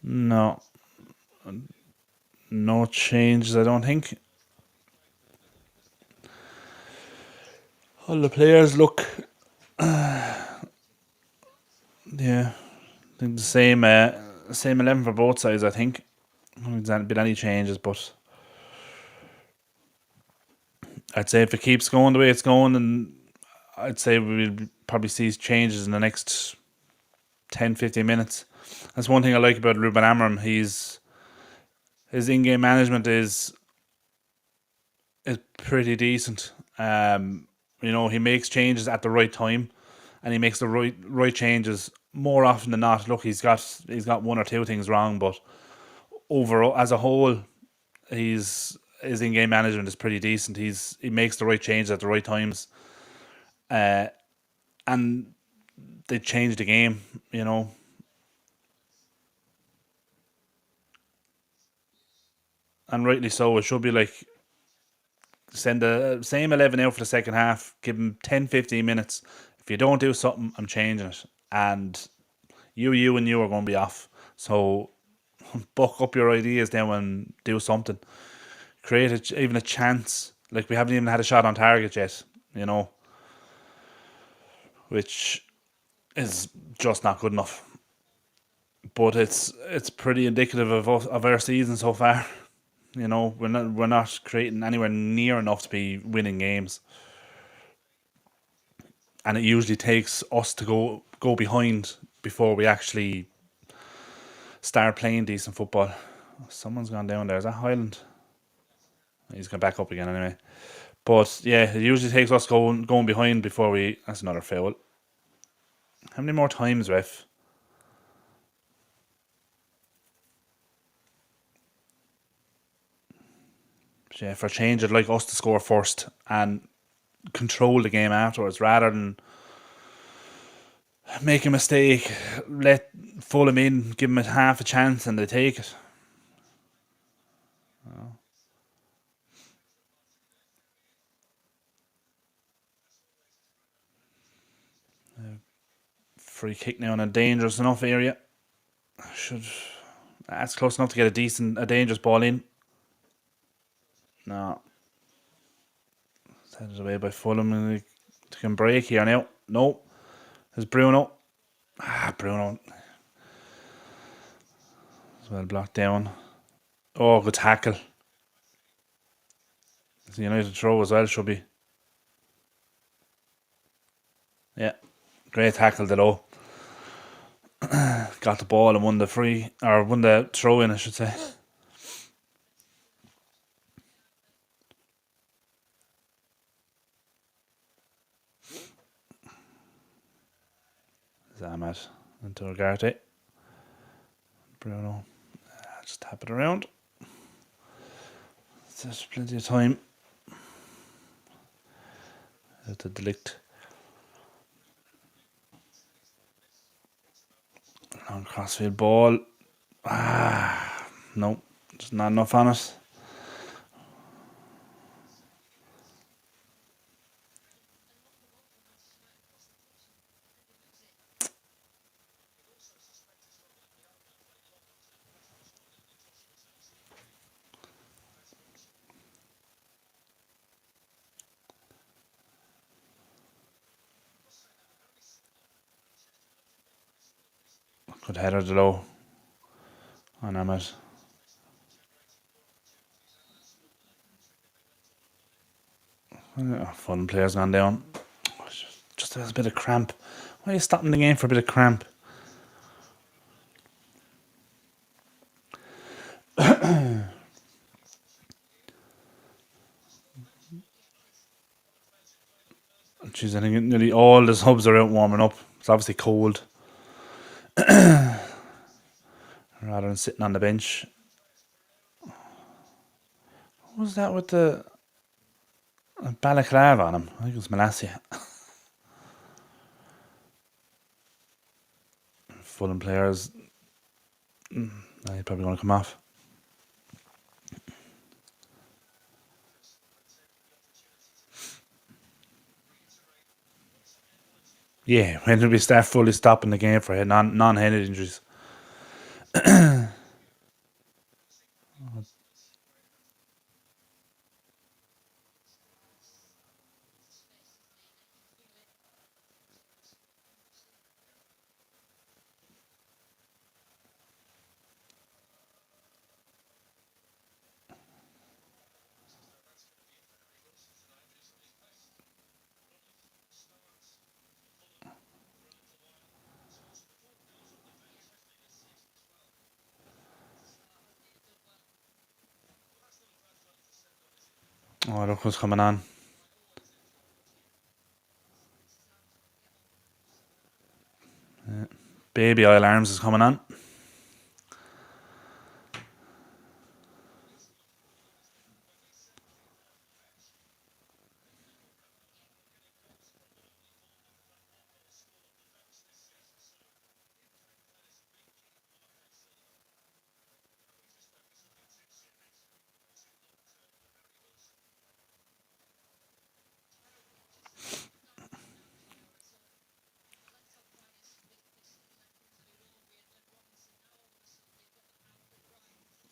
No, no changes. I don't think. All the players look, yeah, I think the same 11 for both sides. I think. I don't think there's been any changes, but I'd say if it keeps going the way it's going, then I'd say we'll probably see changes in the next 10, 15 minutes. That's one thing I like about Ruben Amorim. His in-game management is pretty decent. He makes changes at the right time, and he makes the right changes more often than not. Look, he's got one or two things wrong, but overall, as a whole, his in-game management is pretty decent. He makes the right changes at the right times, uh, and they change the game. And rightly so. It should be like send the same 11 out for the second half, give him 10, 15 minutes. If you don't do something, I'm changing it. And You and you are going to be off. So buck up your ideas now and do something. Create even a chance. Like, we haven't even had a shot on target yet, you know, which is just not good enough. But it's pretty indicative of our season so far. You know, we're not creating anywhere near enough to be winning games, and it usually takes us to go behind before we actually start playing decent football. Someone's gone down there. Is that Highland? He's gone back up again anyway. But yeah, it usually takes us going behind before we. That's another foul. How many more times, ref? But yeah, for a change, I'd like us to score first and control the game afterwards, rather than make a mistake, let Fulham in, give them a half a chance, and they take it. Free kick now in a dangerous enough area. Should That's close enough to get a dangerous ball in. No, headed away by Fulham, and they can break here now. No, there's Bruno. Bruno as well blocked down. Oh, good tackle. It's a United throw as well, should be. Yeah, great tackle though. Got the ball and won the throw in, I should say. Zamat into Ugarte. Bruno. Just tap it around. There's plenty of time. The Delict. Long crossfield ball. No, just not enough on it. Good header to low on Ahmed. Fun players gone down. Just has a bit of cramp. Why are you stopping the game for a bit of cramp? Jeez, I think nearly all the subs are out warming up. It's obviously cold. Rather than sitting on the bench. What was that with the balaclava on him? I think it was Malasia. Fulham players. He's probably going to come off. Yeah, when did we start fully stopping the game for non-headed injuries? Oh, look what's coming on. Baby oil arms is coming on.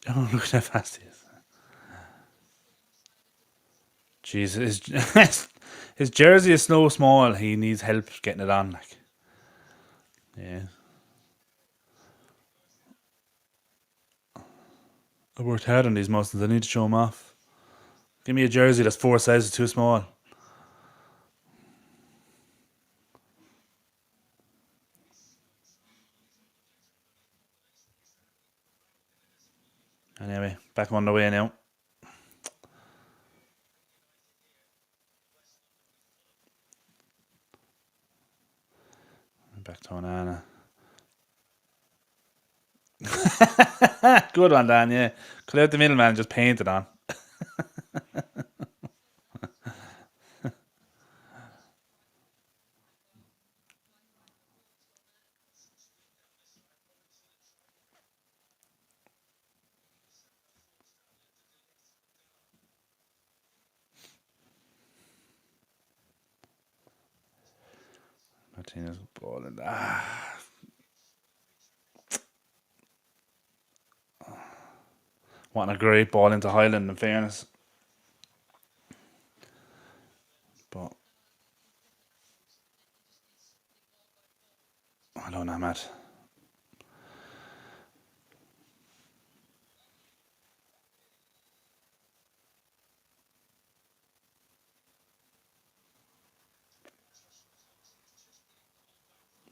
Oh, look at how fast he is. Jesus, his jersey is so small. He needs help getting it on. Like, yeah, I worked hard on these muscles. I need to show them off. Give me a jersey that's 4 sizes too small. Anyway, back on the way now. Back to Onana. Good one, Dan. Yeah, cut out the middleman and just paint it on. Martinez ball in. What a great ball into Highland. In fairness, but I don't know, Matt.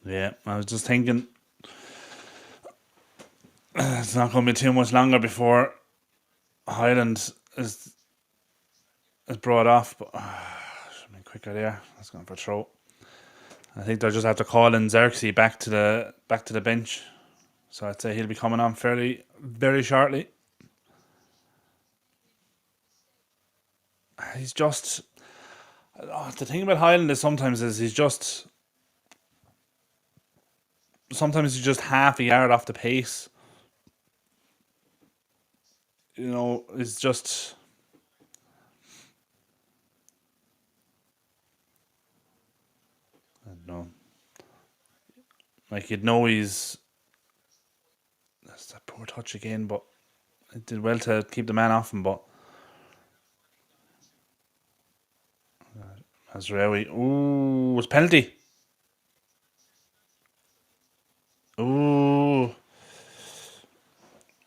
Yeah, I was just thinking it's not going to be too much longer before Highland is brought off. But should have been quicker there. That's going for a throw. I think they'll just have to call in Xerxes back to the bench. So I'd say he'll be coming on fairly very shortly. He's just the thing about Highland is sometimes he's just half a yard off the pace. You know, it's just I don't know. Like you'd know he's that's that poor touch again, but it did well to keep the man off him. But Azraoui, ooh, it's penalty. Ooh,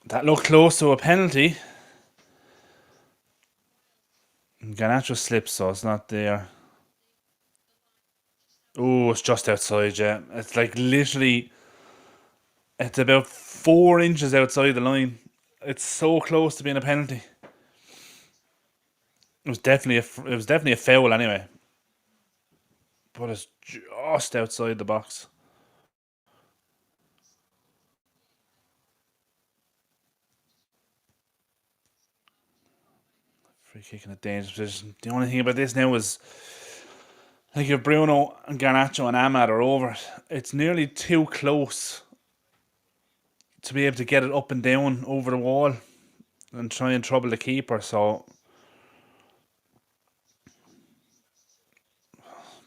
that looked close to a penalty. Garnacho slips, so it's not there. Ooh, it's just outside. Yeah, it's like literally, it's about 4 inches outside the line. It's so close to being a penalty. It was definitely a foul anyway, but it's just outside the box. Free kick in a dangerous position. The only thing about this now is like if Bruno and Garnacho and Ahmad are over it, it's nearly too close to be able to get it up and down over the wall and try and trouble the keeper. So,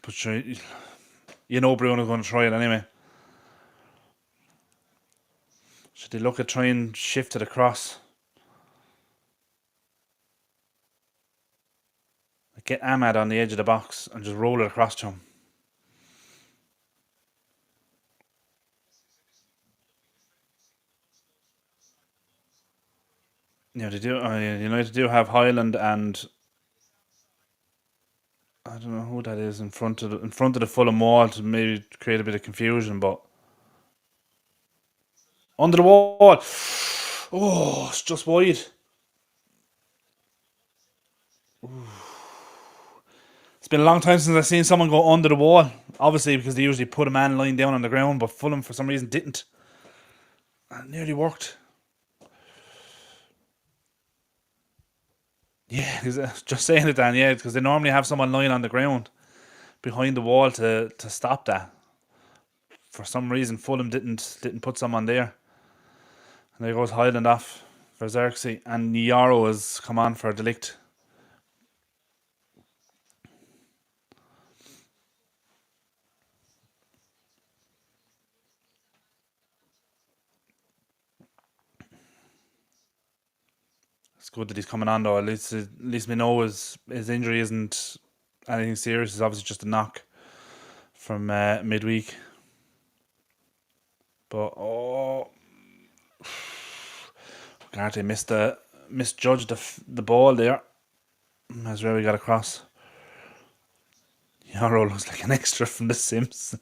but sure, you know Bruno's going to try it anyway. Should they look at try and shift it across? Get Ahmad on the edge of the box and just roll it across to him. Yeah, they do. United do have Highland and I don't know who that is in front of the Fulham wall to maybe create a bit of confusion, but under the wall. Oh, it's just wide. It's been a long time since I've seen someone go under the wall. Obviously, because they usually put a man lying down on the ground, but Fulham for some reason didn't. And it nearly worked. Yeah, just saying it, Dan. Yeah, because they normally have someone lying on the ground behind the wall to stop that. For some reason, Fulham didn't put someone there. And there goes Highland off for Xerxes, and Yarrow has come on for a delict. It's good that he's coming on though. At least we know his injury isn't anything serious. It's obviously just a knock from midweek. But Garte misjudged the ball there. As Remy got across. Yarrow looks like an extra from The Simpsons.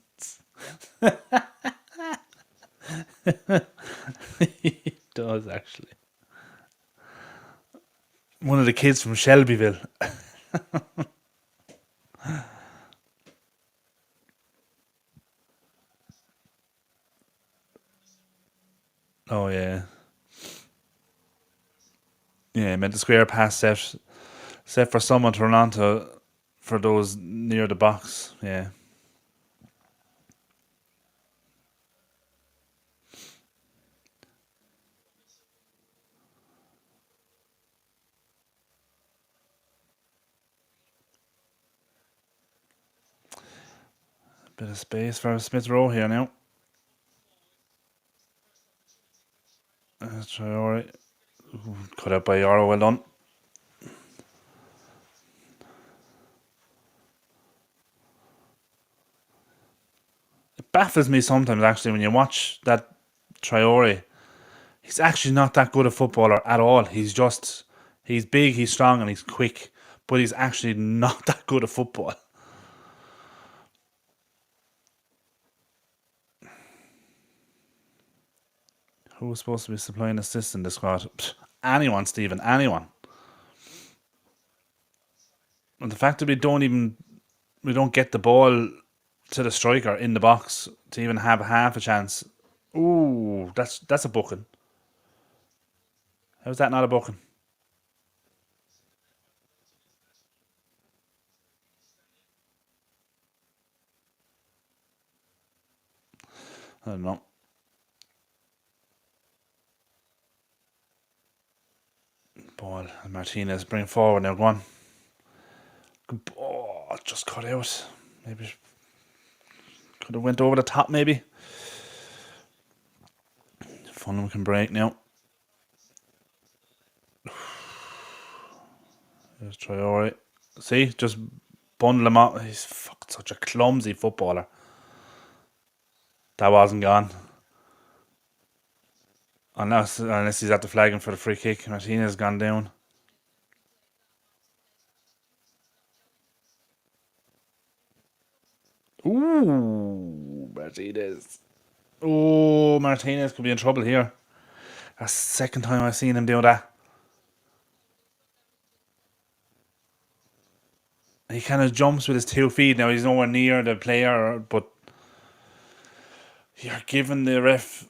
He does actually. One of the kids from Shelbyville. Oh yeah. Yeah, meant the square pass set for someone to run onto for those near the box. Yeah. Bit of space for Smith Rowe here now. Let's try alright. Cut out by Yarrow, well done. It baffles me sometimes actually when you watch that Traore. He's actually not that good a footballer at all. He's big, he's strong, and he's quick, but he's actually not that good a football. Who was supposed to be supplying assists in the squad? Anyone, Stephen, anyone. And the fact that we don't get the ball to the striker in the box to even have half a chance. Ooh, that's a booking. How's that not a booking? I don't know. Ball. Martinez bring forward now. Go on. Oh, just cut out. Maybe could have went over the top. Maybe. Fulham can break now. Let's try alright. See, just bundle him up. He's such a clumsy footballer. That wasn't gone. Unless he's at the flagging for the free kick. Martinez gone down. Ooh, Martinez. Oh, Martinez could be in trouble here. That's the second time I've seen him do that. He kind of jumps with his 2 feet. Now he's nowhere near the player, but you're giving the ref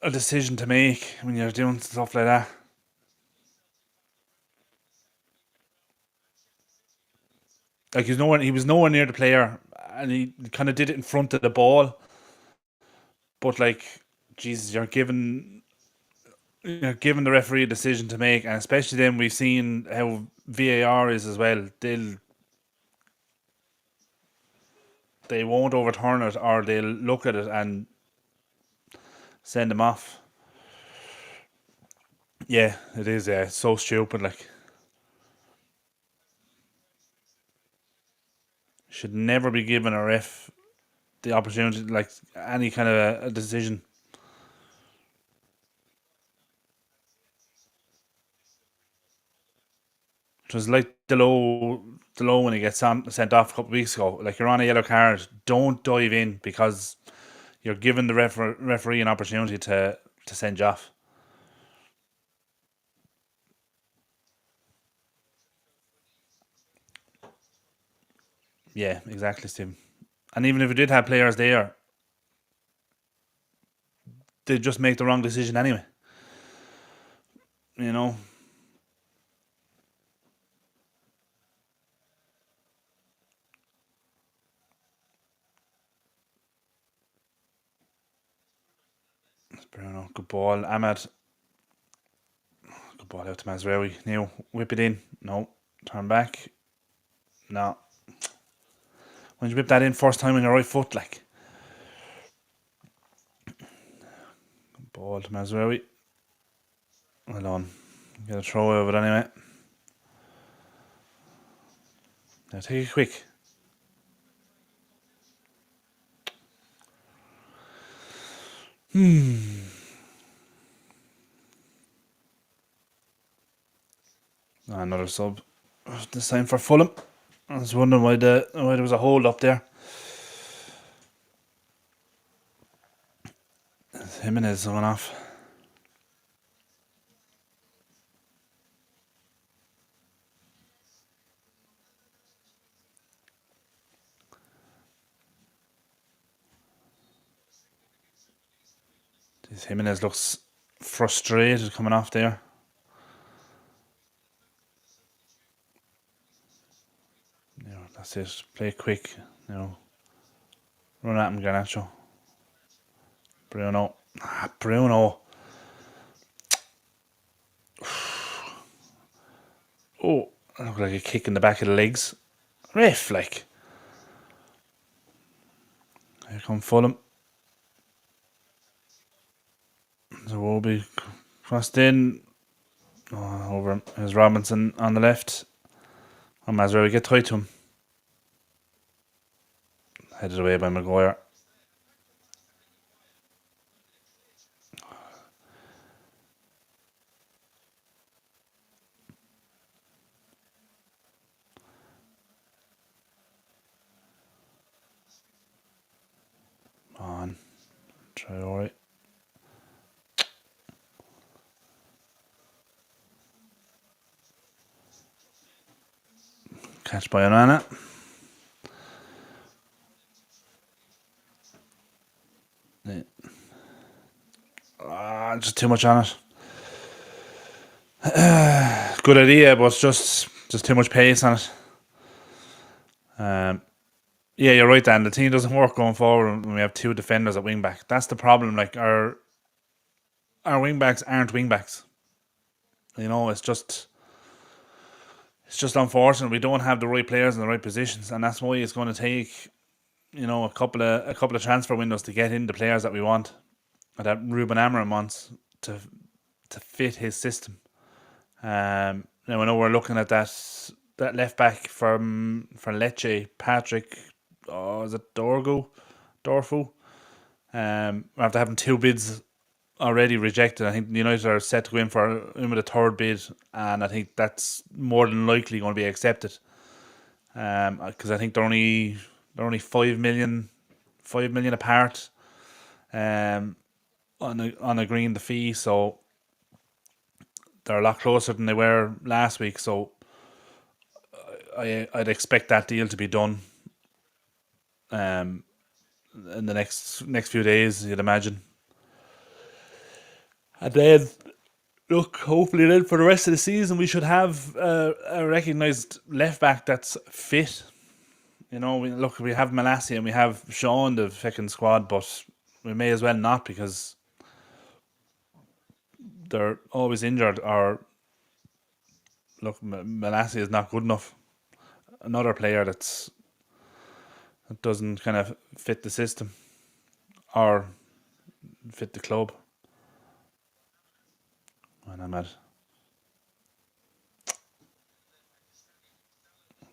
a decision to make when you're doing stuff like that. Like he was nowhere near the player, and he kind of did it in front of the ball. But like, Jesus, you're giving the referee a decision to make, and especially then we've seen how VAR is as well. They won't overturn it, or they'll look at it and send him off. Yeah, it is. Yeah, it's so stupid. Like, should never be given a ref the opportunity, like any kind of a decision. It was like the low when he gets sent off a couple of weeks ago. Like, you're on a yellow card, don't dive in because you're giving the referee an opportunity to send you off. Yeah, exactly, Steve. And even if we did have players there, they'd just make the wrong decision anyway. You know, it's Bruno, good ball. Ahmed, good ball out to Mazraoui. Now whip it in. No, turn back. No. When you whip that in first time on your right foot, like, ball to Mazraoui. Well done. Get a throw of it anyway. Now take it quick. Another sub. This time for Fulham. I was wondering why there was a hold up there. Jimenez went off. Jimenez looks frustrated coming off there. That's it. Play quick. Run at him, Garnacho. Bruno. Bruno. Oh, that looked like a kick in the back of the legs. Ref, like. Here come Fulham. Zawobi crossed in. Over him. There's Robinson on the left. And Mazraoui get tight to him. Headed away by Maguire. On. Try alright. Catch by Onana. Just too much on it. Good idea, but just too much pace on it. Yeah, you're right, Dan. The team doesn't work going forward when we have two defenders at wing back. That's the problem. Like our wing backs aren't wing backs. It's just unfortunate we don't have the right players in the right positions, and that's why it's going to take a couple of transfer windows to get in the players that we want, or that Ruben Amorim wants to fit his system. Now I know we're looking at that left back for Lecce, Patrick. Oh, is it Dorfu? After having two bids already rejected, I think United are set to go in with a third bid, and I think that's more than likely going to be accepted. Because I think they're only 5 million apart. On agreeing the fee, so they're a lot closer than they were last week. So I'd expect that deal to be done in the next few days, you'd imagine. And then, look, hopefully then for the rest of the season we should have a recognised left back that's fit. We have Malassi and we have Shaw in the second squad, but we may as well not, because they're always injured, or look, Malassi is not good enough. Another player that doesn't kind of fit the system or fit the club. And I'm at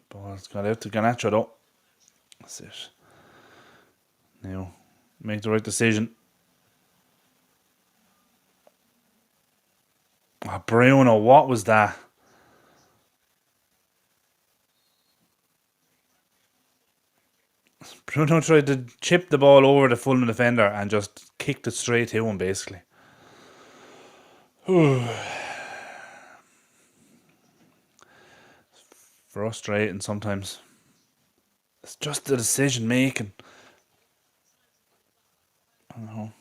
ball's got out to Garnacho though. That's it. Now make the right decision. Bruno, what was that? Bruno tried to chip the ball over the Fulham defender and just kicked it straight to him, basically. Frustrating sometimes. It's just the decision making. I don't know.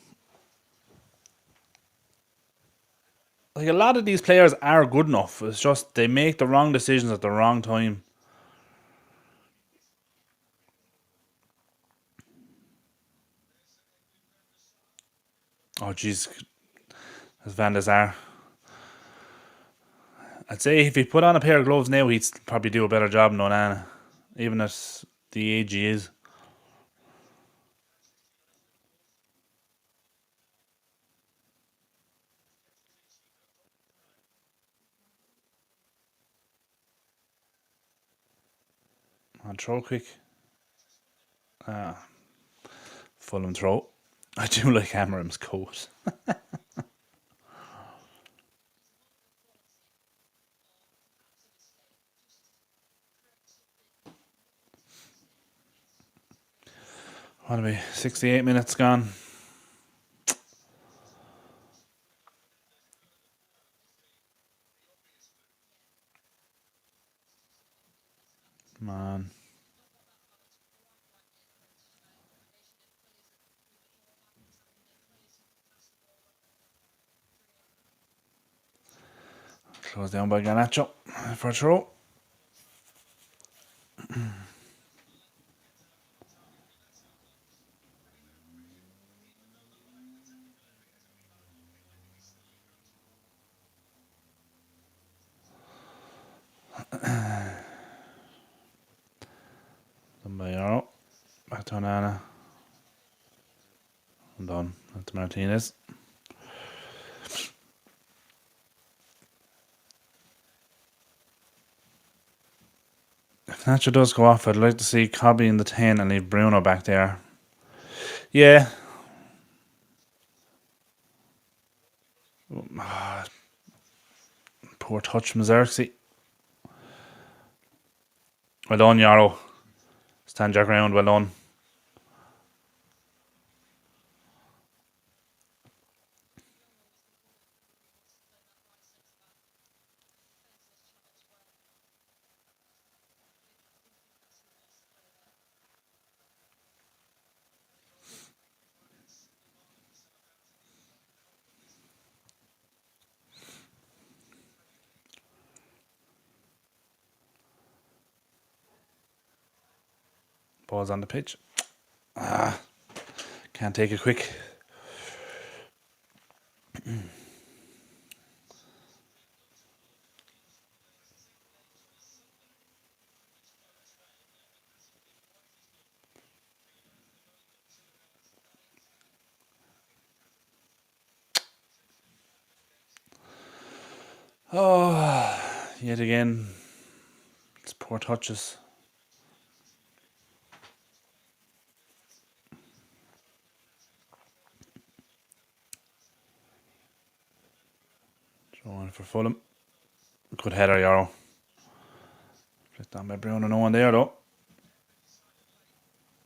Like, a lot of these players are good enough. It's just they make the wrong decisions at the wrong time. Oh, jeez. That's Van der Sar. I'd say if he put on a pair of gloves now, he'd probably do a better job than Onana, even at the age he is. On throw quick. Fulham throw. I do like Amarim's coat. What are we? 68 minutes gone. Come on. Close down by Garnacho for a throw. Done by Euro. Back to Onana. And done. That's Martinez. If Nacho does go off, I'd like to see Cobby in the 10 and leave Bruno back there. Yeah. Poor touch from Xerxes. Well done, Yarrow. Stand your ground, well done. Ball's on the pitch. Can't take it quick. Oh, yet again, it's poor touches. Throwing for Fulham. Good header, Yarrow. Flicked down by Bruno, no one there though.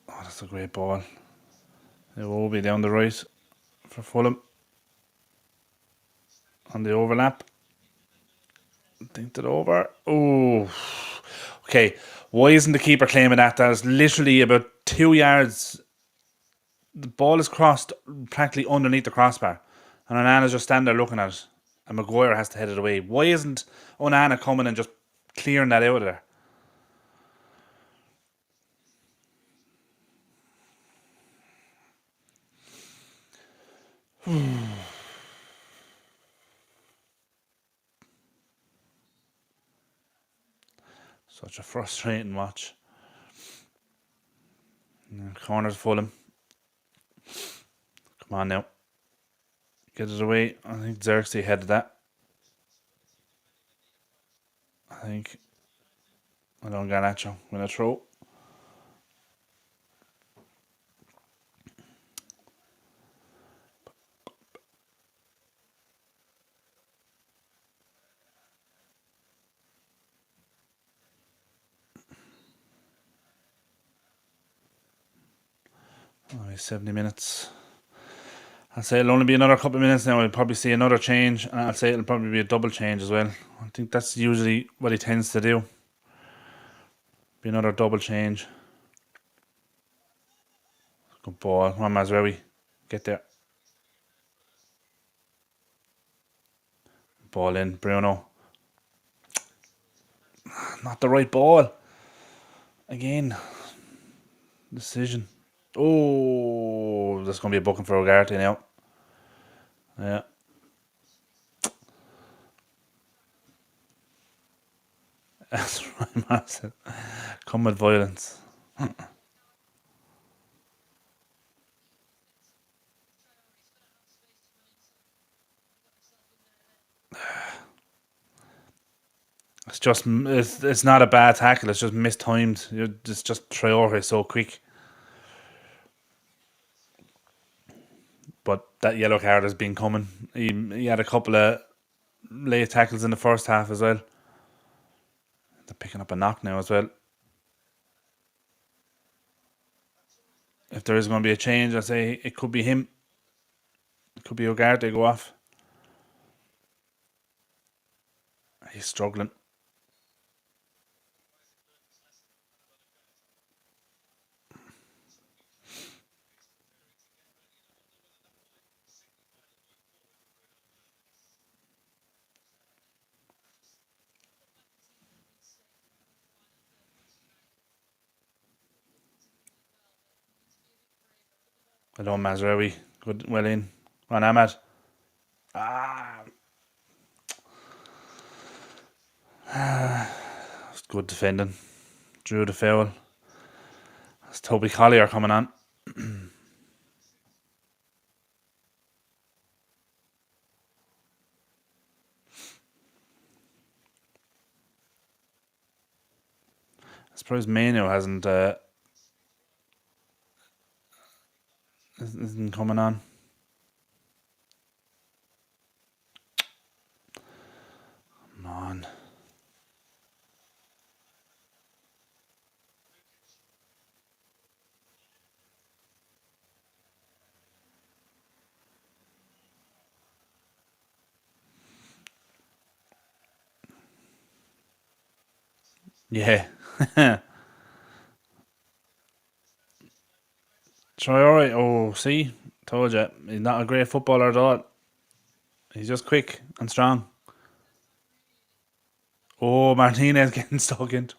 Oh, that's a great ball. It will be down the right for Fulham. On the overlap. Dinked it over. Oh. Okay. Why isn't the keeper claiming that? That is literally about 2 yards. The ball is crossed practically underneath the crossbar. And Onana's just standing there looking at it. And Maguire has to head it away. Why isn't Onana coming and just clearing that out of there? Such a frustrating watch. Corner's Fulham. Come on now. Get it away. I think Xerxes headed that. I think. I don't Garnacho. With a throw. Oh, 70 minutes. I'll say it'll only be another couple of minutes now. We'll probably see another change. And I'll say it'll probably be a double change as well. I think that's usually what he tends to do. Be another double change. Good ball. Come on, Mazraoui. Get there. Ball in. Bruno. Not the right ball. Again. Decision. Oh, there's going to be a booking for O'Garty now. Yeah. That's right, Marcel. Come with violence. it's not a bad tackle. It's just mistimed. It's just Traore so quick. But that yellow card has been coming. He had a couple of late tackles in the first half as well. They're picking up a knock now as well. If there is going to be a change, I say it could be him. It could be Ugarte go off. He's struggling. Hello, Mazraoui. Good, well in. On Ahmad. Ah, it's good defending. Drew the foul. It's Toby Collier coming on. I suppose Manu isn't coming on. Come on. Yeah. Traore, oh, see? Told you. He's not a great footballer at all. He's just quick and strong. Oh, Martinez getting stuck into.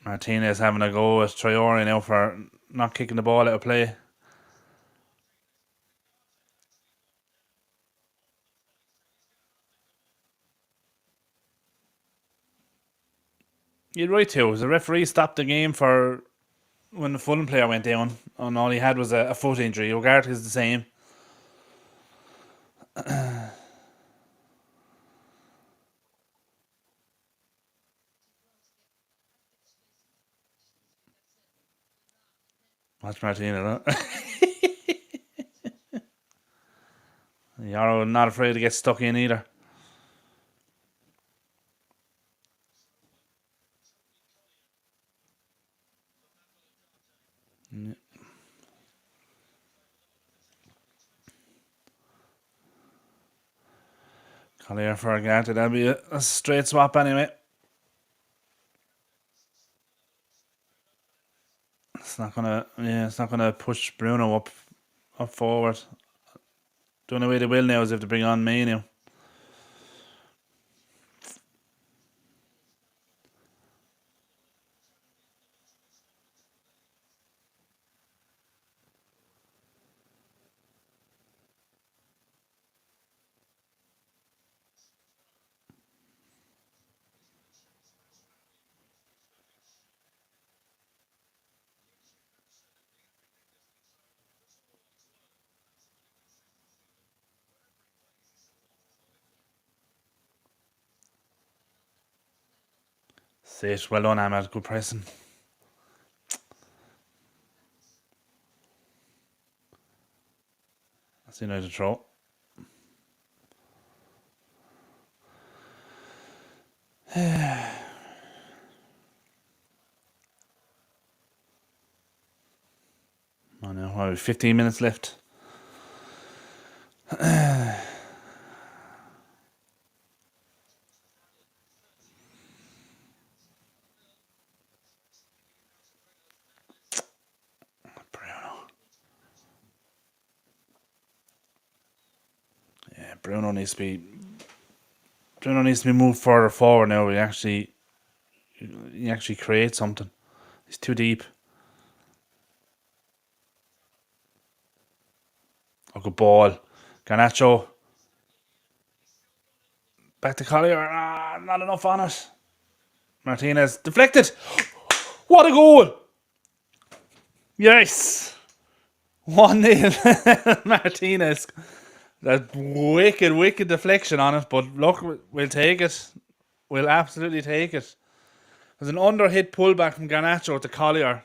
Martinez having a go at Traore now for not kicking the ball out of play. You're right too. The referee stopped the game for when the Fulham player went down, and all he had was a foot injury. Ugarte is the same. Watch Martinez. Yarrow not afraid to get stuck in either. Yeah. Collier for Ugarte. That'll be a straight swap anyway. It's not gonna push Bruno up forward. The only way they will now is if they bring on Manu. Sit. Well done, Ahmad. Good pressing. That's United throw. Oh no, 15 minutes left. Bruno. Yeah, Bruno needs to be moved further forward now. He actually creates something. He's too deep. Oh, good ball. Garnacho. Back to Collier. Not enough on it. Martinez deflected. What a goal! Yes! 1-0. Martinez. That wicked, wicked deflection on it, but look, we'll take it. We'll absolutely take it. There's an under-hit pullback from Garnacho to Collier.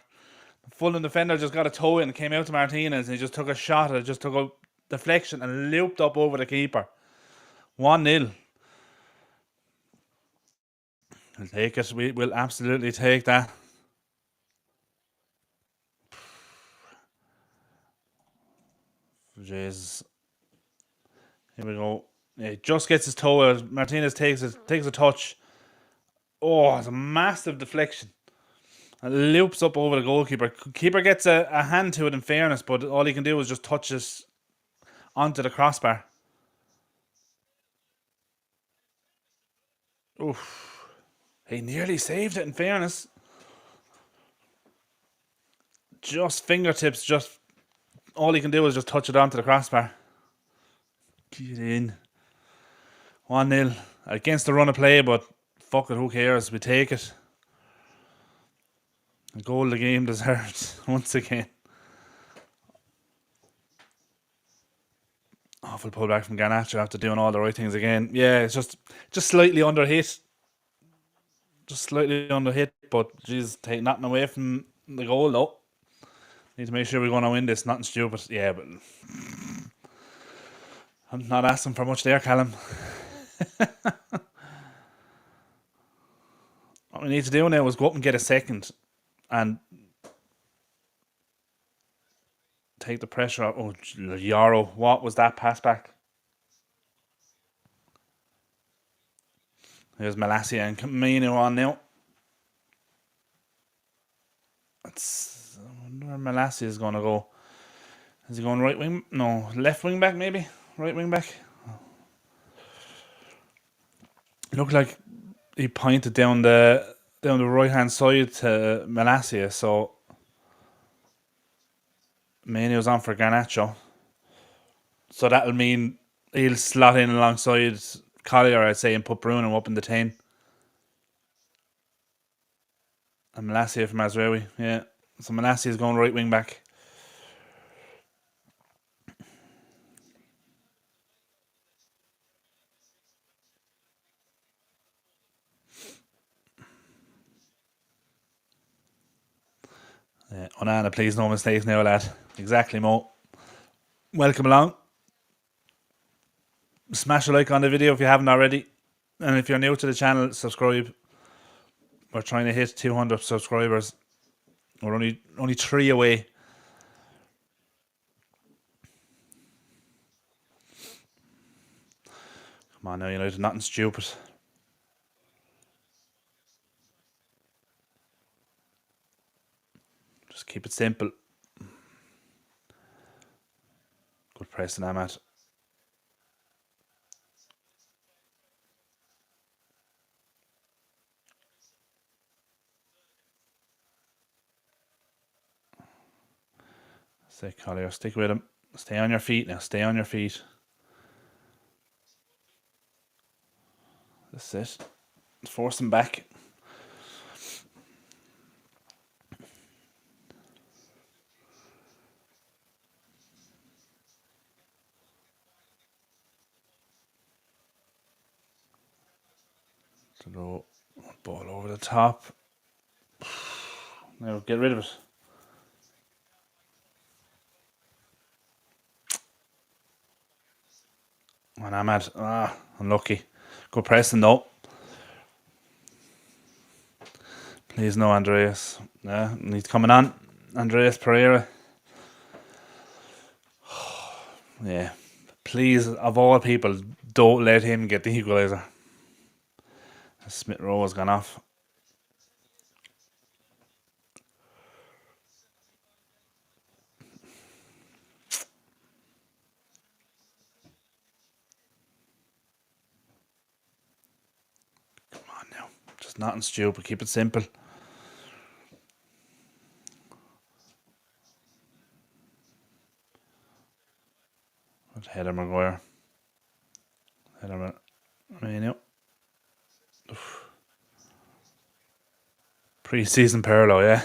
The Fulham defender just got a toe in and came out to Martinez and he just took a shot at it, just took a deflection and looped up over the keeper. 1-0. We'll take it. We will absolutely take that. Jesus. Here we go. Yeah, he just gets his toe out. Martinez takes a touch. Oh, it's a massive deflection. It loops up over the goalkeeper. Keeper gets a hand to it in fairness, but all he can do is just touch it onto the crossbar. Oof. He nearly saved it in fairness. Just fingertips, just all he can do is just touch it onto the crossbar. Get in. 1-0 against the run of play, but fuck it, who cares? We take it. A goal the game deserved once again. Awful pullback from Garnacho after doing all the right things again. Yeah, it's just slightly under hit. Just slightly under hit, but geez, take nothing away from the goal though. Need to make sure we're going to win this. Nothing stupid. Yeah, but I'm not asking for much there, Callum. What we need to do now is go up and get a second and take the pressure off. Oh, Yarrow. What was that pass back? There's Malacia and Camino on now. I wonder where Malacia is going to go. Is he going right wing? No, left wing back maybe? Right wing back? It looked like he pointed down the right hand side to Malacia, so Mainio's on for Garnacho. So that'll mean he'll slot in alongside Collier, I'd say, and put Bruno up in the 10. And Malacia from Mazraoui, yeah. So Malacia is going right wing back. Yeah, Onana, please, no mistakes now, lad. Exactly, Mo. Welcome along. Smash a like on the video if you haven't already. And if you're new to the channel, subscribe. We're trying to hit 200 subscribers. We're only 3 away. Come on now, United, nothing stupid. Just keep it simple. Good pressing, Ahmad. Say, Collier, stick with him. Stay on your feet now. Stay on your feet. That's it. Force him back. Throw ball over the top. Now get rid of it. And Ahmad. Unlucky. Good pressing though. Please no, Andreas. Yeah, he's coming on. Andreas Pereira. Yeah. Please, of all people, don't let him get the equaliser. Smith Rowe has gone off. Come on now. Just nothing stupid. Keep it simple. Header Maguire. Header Maguire. Pre-season Perlo, yeah.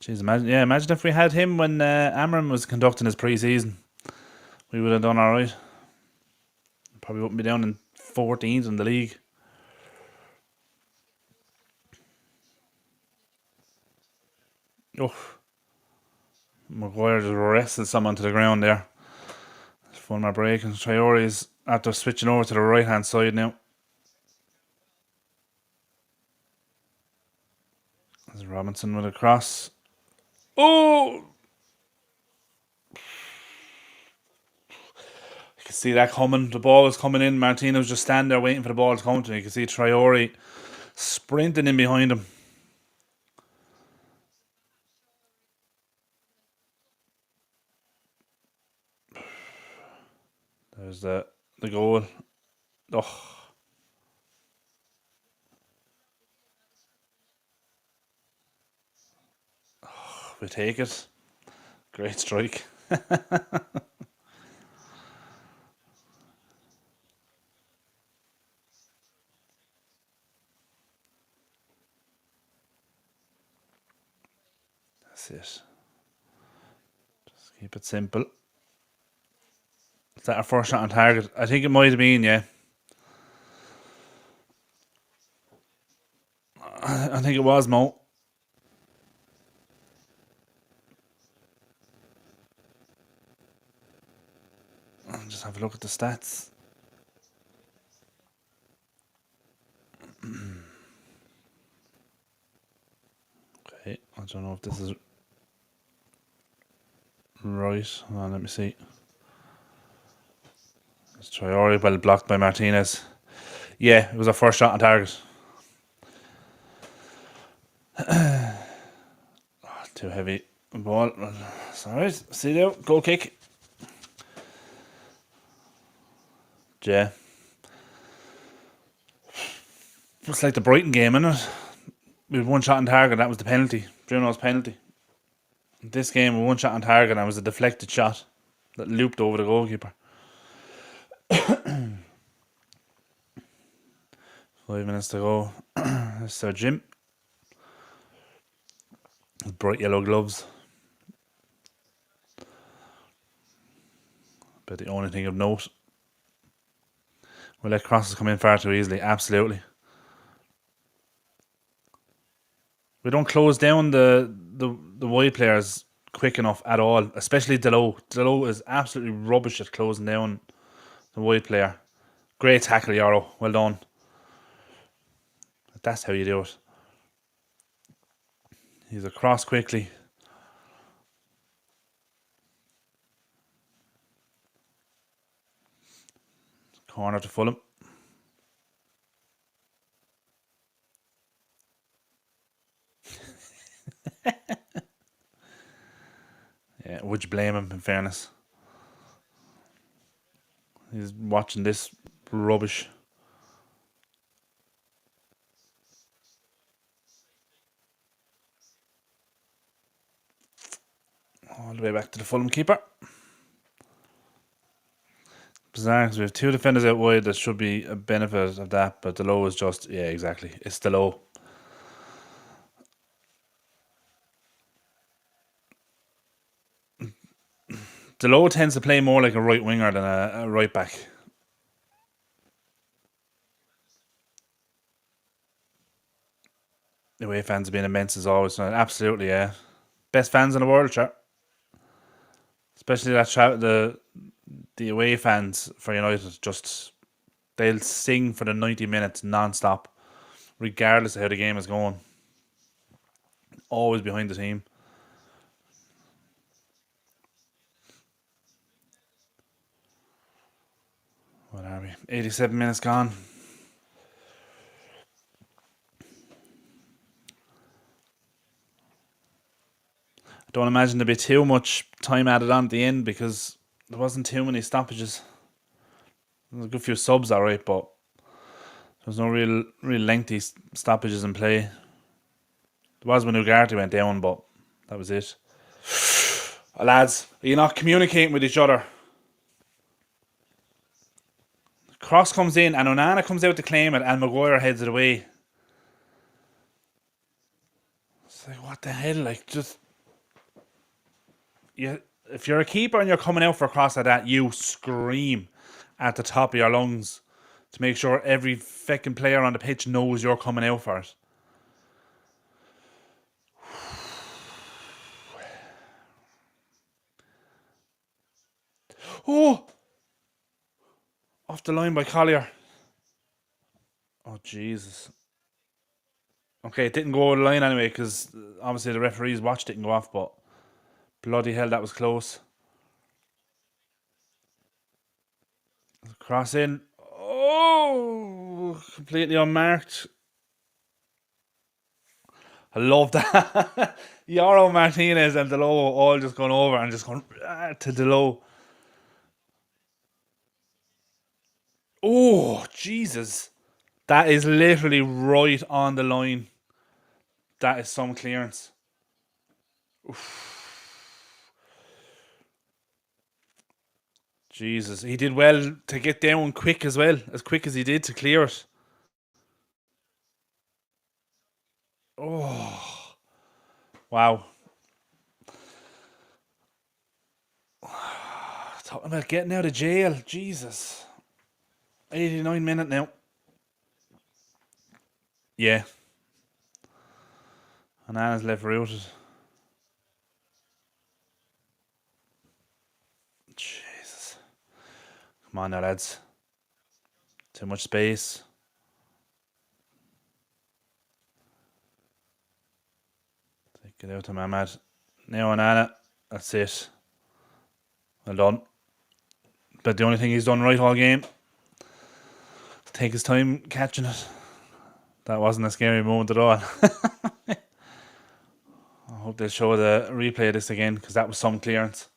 Jeez, imagine if we had him when Amram was conducting his pre-season. We would have done all right. Probably wouldn't be down in 14th in the league. Oh, Maguire just wrestled someone to the ground there. One more break, and Traore is after switching over to the right hand side now. There's Robinson with a cross. Oh! You can see that coming. The ball was coming in. Martinez was just standing there waiting for the ball to come to him. You can see Traore sprinting in behind him. There's the goal. Oh. We take it. Great strike. That's it. Just keep it simple. Is that our first shot on target? I think it might have been, yeah. I think it was, Mo. Just have a look at the stats. Okay, I don't know if this is right. Hold on, let me see. It's Traore, well blocked by Martinez. Yeah, it was our first shot on target. Too heavy ball. It's alright. See you. Goal kick. Yeah. It's like the Brighton game, isn't it? We had one shot on target, that was the penalty. Bruno's penalty. This game, we one shot on target, and it was a deflected shot that looped over the goalkeeper. 5 minutes to go. So Jim. Bright yellow gloves. But the only thing of note. We let crosses come in far too easily. Absolutely. We don't close down the wide players quick enough at all, especially Delo. Delo is absolutely rubbish at closing down the wide player. Great tackle, Yarrow. Well done. That's how you do it. He's across quickly. Corner to Fulham. Yeah, would you blame him, in fairness? He's watching this rubbish. All the way back to the Fulham keeper. Bizarre, because we have two defenders out wide. That should be a benefit of that, but the low is just, yeah, exactly. It's the low. The low tends to play more like a right winger than a right back. The away fans have been immense as always. Absolutely, yeah. Best fans in the world, chat. Especially that chat, the away fans for United, just they'll sing for the 90 minutes non-stop, regardless of how the game is going. Always behind the team. What are we? 87 minutes gone. I don't imagine there'll be too much time added on at the end because there wasn't too many stoppages. There was a good few subs, alright, but there was no real lengthy stoppages in play. There was when Ugarte went down, but that was it. Lads, are you not communicating with each other? Cross comes in and Onana comes out to claim it and Maguire heads it away. It's like, what the hell? Like, just if you're a keeper and you're coming out for a cross like that, you scream at the top of your lungs to make sure every fucking player on the pitch knows you're coming out for it. Oh, off the line by Collier. Oh Jesus. Okay, it didn't go over the line anyway because obviously the referees watch didn't go off, but bloody hell, that was close. Cross in. Oh, completely unmarked. I love that. Yaro Martinez and Delo all just going over and just going to Delo. Oh, Jesus. That is literally right on the line. That is some clearance. Jesus. He did well to get down quick as well. As quick as he did to clear it. Oh, wow. Talking about getting out of jail. Jesus. 89 minute now. Yeah. And Anna's left rooted. Jesus. Come on now, lads. Too much space. Take it out to Mamad. Now on Anna. That's it. Well done. But the only thing he's done right all game is take his time catching it. That wasn't a scary moment at all. I hope they'll show the replay of this again because that was some clearance.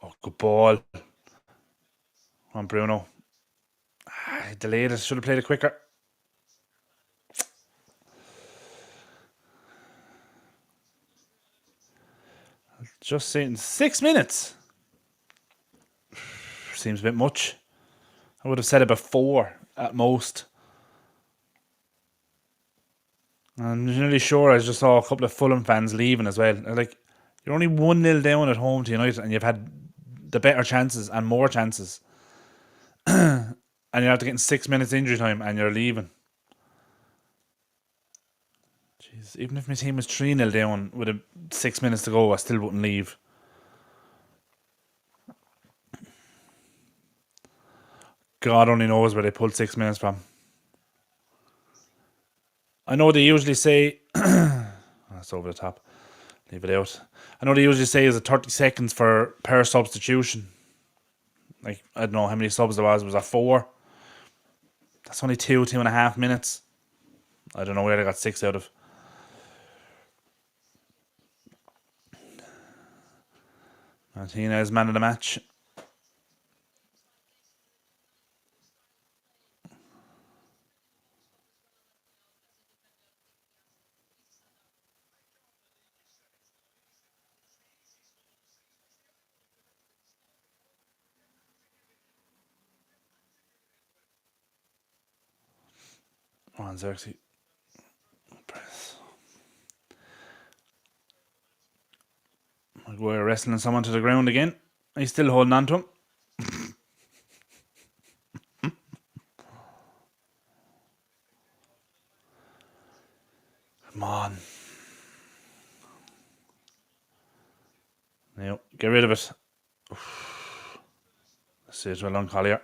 Oh, good ball. On Bruno. He delayed it. Should have played it quicker. Just saying, 6 minutes. Seems a bit much. I would have said about 4 at most. I'm nearly sure I just saw a couple of Fulham fans leaving as well. They're like, you're only 1-0 down at home to United and you've had the better chances and more chances. And you're after getting 6 minutes injury time and you're leaving. Jeez, even if my team was 3-0 down with 6 minutes to go, I still wouldn't leave. God only knows where they pulled 6 minutes from. I know they usually say that's over the top. Leave it out. I know they usually say is 30 seconds per substitution. Like I don't know how many subs there was. Was that 4? That's only 2.5 minutes. I don't know where they got 6 out of. Martinez man of the match. On Xerxes. Press. Maguire wrestling someone to the ground again. He's still holding on to him. Come on. Now, get rid of it. That's it, well done, Collier.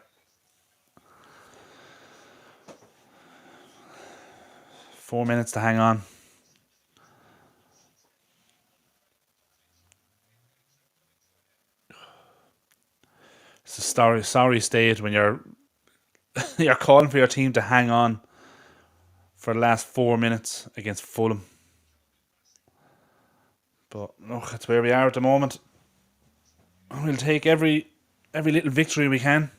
4 minutes to hang on. It's a sorry state when you're you're calling for your team to hang on for the last 4 minutes against Fulham. But look, that's where we are at the moment. We'll take every little victory we can.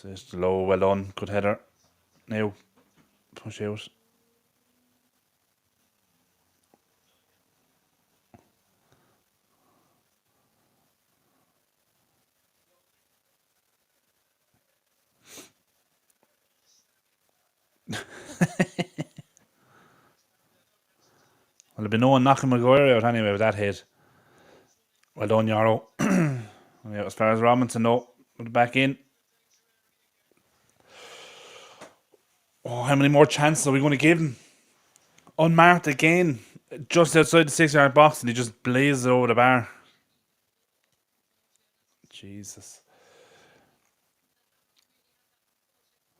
It's low, well done, good header. Now, push out. there'll be no one knocking Maguire out anyway with that hit. Well done, Yarrow. Yeah, as far as Robinson, no. Put it back in. Oh, how many more chances are we going to give him? Unmarked again. Just outside the 6-yard box and he just blazes it over the bar. Jesus.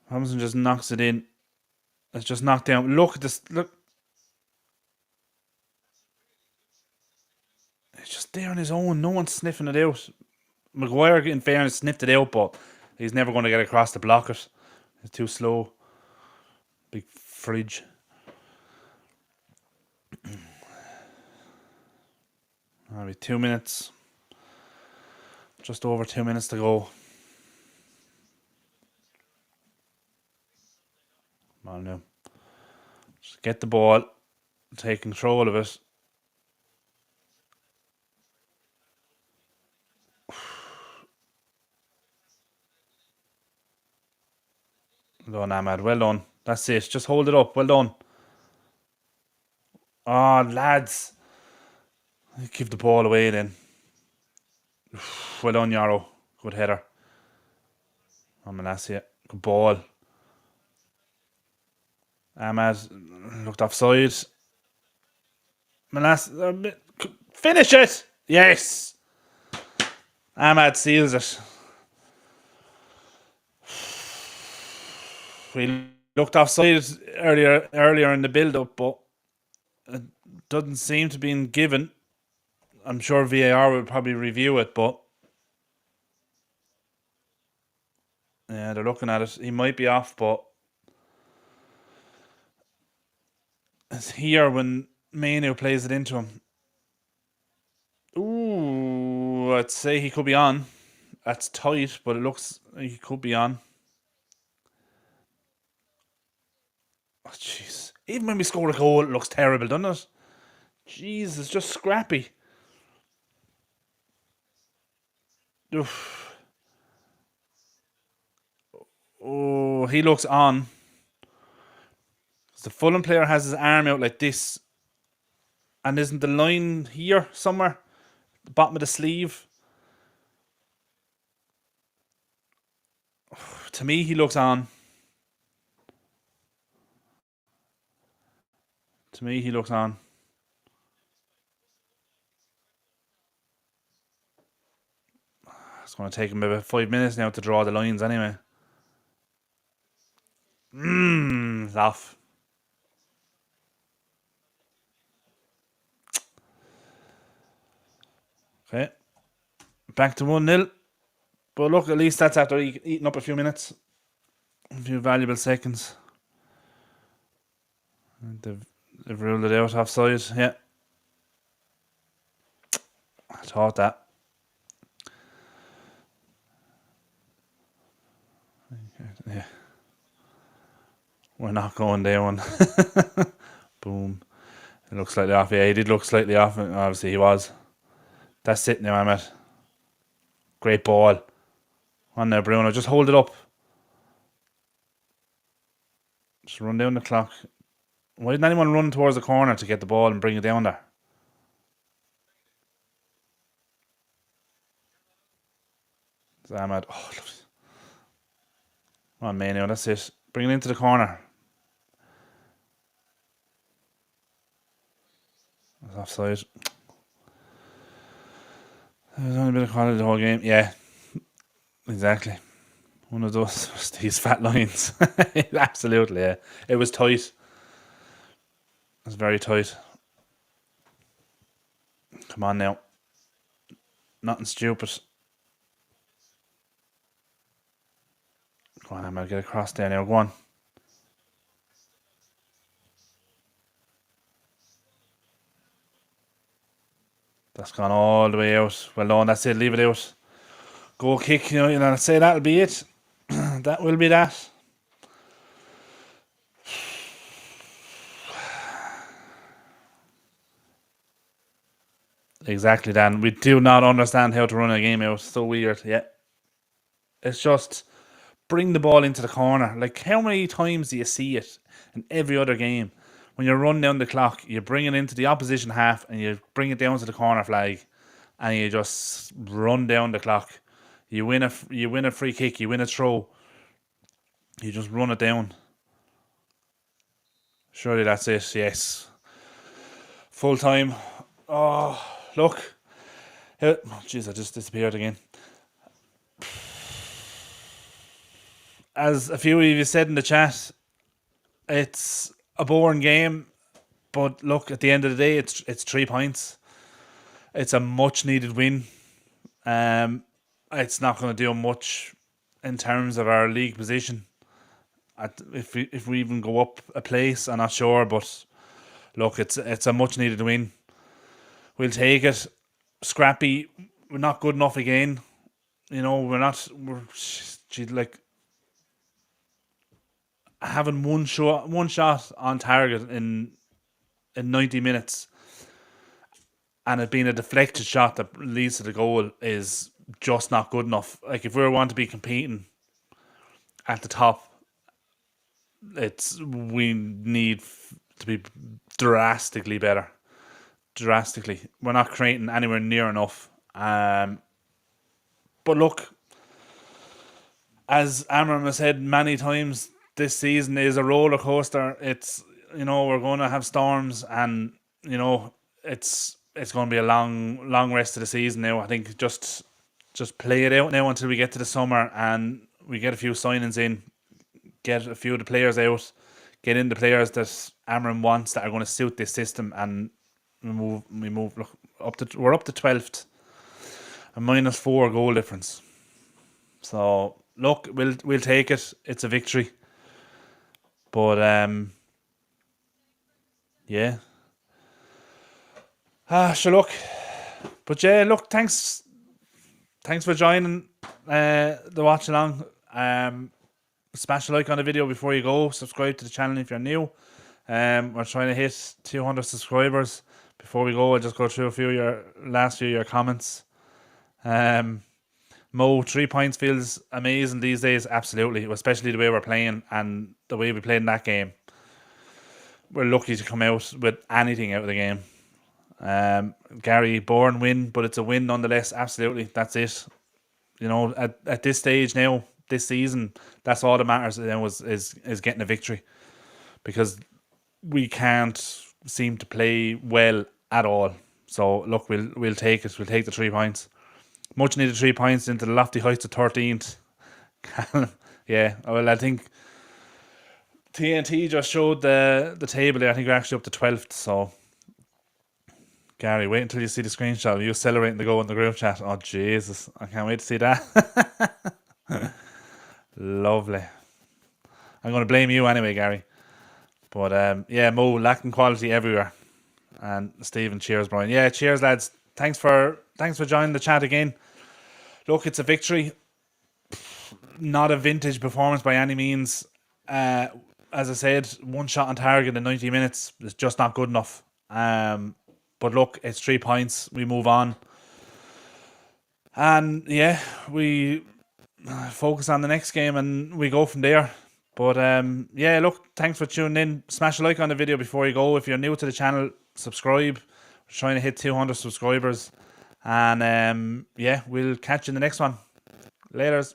Robinson just knocks it in. It's just knocked down. Look at this. Look. It's just there on his own. No one's sniffing it out. Maguire, in fairness, sniffed it out, but he's never going to get across to block it. It's too slow. Big fridge. All right, 2 minutes. Just over 2 minutes to go. Come on now. Just get the ball. Take control of it. Well done, Ahmad. Well done. That's it. Just hold it up. Well done. Oh, lads. Give the ball away then. Well done, Yarrow. Good header. Oh, Malacia. Good ball. Ahmad looked offside. Malacia. Finish it! Yes! Ahmad seals it. We looked offside earlier in the build-up, but it doesn't seem to be given. I'm sure VAR will probably review it, but yeah, they're looking at it. He might be off, but it's here when Manu plays it into him. Ooh, I'd say he could be on. That's tight, but it looks like he could be on. Oh, jeez. Even when we score a goal, it looks terrible, doesn't it? Jeez, it's just scrappy. Oof. Oh, he looks on. The Fulham player has his arm out like this. And isn't the line here somewhere? The bottom of the sleeve. To me, he looks on. To me, he looks on. It's going to take him about 5 minutes now to draw the lines anyway. It's off. Okay. Back to 1-0. But look, at least that's after eating up a few minutes. A few valuable seconds. They've ruled it out offside. Yeah. I thought that. Yeah. We're not going down. Boom. It looks slightly off. Yeah, he did look slightly off. Obviously, he was. That's it now, Ahmed. Great ball. On there, Bruno. Just hold it up. Just run down the clock. Why didn't anyone run towards the corner to get the ball and bring it down there? It's Ahmed. Oh, look. Come on, Manu. That's it. Bring it into the corner. That's offside. There's only a bit of quality the whole game. Yeah, exactly. One of these fat lines. Absolutely, yeah. It was tight. It was very tight. Come on now. Nothing stupid. Go on, I'm going to get across there now. Go on. That's gone all the way out. Well done, that's it. Leave it out. Goal kick, I'd say that'll be it. That will be that. Exactly, Dan. We do not understand how to run a game out. So weird, yeah. It's just bring the ball into the corner. Like, how many times do you see it in every other game? When you run down the clock, you bring it into the opposition half and you bring it down to the corner flag and you just run down the clock. You win a free kick, you win a throw. You just run it down. Surely that's it, yes. Full time. Oh, look. Oh, jeez, I just disappeared again. As a few of you said in the chat, it's a boring game, but look, at the end of the day, it's 3 points. It's a much needed win. It's not going to do much in terms of our league position. If we even go up a place, I'm not sure, but look, it's a much needed win. We'll take it. Scrappy, we're not good enough again. You know, we're like having one shot on target in 90 minutes and it being a deflected shot that leads to the goal is just not good enough. Like, if we want to be competing at the top, we need to be drastically better. Drastically. We're not creating anywhere near enough. But look, as Amram has said many times, this season is a roller coaster. It's, we're going to have storms, and it's going to be a long rest of the season now. I think just play it out now until we get to the summer and we get a few signings in, get a few of the players out, get in the players that Amram wants that are going to suit this system, and we move. Look, we're up to 12th, a -4 goal difference. So look, we'll take it. It's a victory. But yeah. Sure, look. But yeah, look, thanks for joining the watch along. Smash a like on the video before you go. Subscribe to the channel if you're new. We're trying to hit 200 subscribers. Before we go, I'll just go through a few of your comments. Mo, 3 points feels amazing these days. Absolutely, especially the way we're playing and the way we played in that game. We're lucky to come out with anything out of the game. Gary, boring win, but it's a win nonetheless. Absolutely, that's it. At this stage now, this season, that's all that matters now is getting a victory, because we can't seem to play well at all. So look, we'll take it. We'll take the 3 points. Much needed 3 points into the lofty heights of 13th. Yeah, well, I think TNT just showed the table there. I think we're actually up to 12th. So, Gary, wait until you see the screenshot of you celebrating the goal in the group chat. Oh, Jesus. I can't wait to see that. Lovely. I'm going to blame you anyway, Gary. But, yeah, Mo, lacking quality everywhere. And Stephen, cheers, Brian. Yeah, cheers, lads. Thanks for joining the chat again. Look, it's a victory. Not a vintage performance by any means. As I said, one shot on target in 90 minutes is just not good enough. But look, it's 3 points. We move on. And yeah, we focus on the next game and we go from there. But yeah, look, thanks for tuning in. Smash a like on the video before you go. If you're new to the channel, subscribe. We're trying to hit 200 subscribers. And yeah, we'll catch you in the next one. Laters.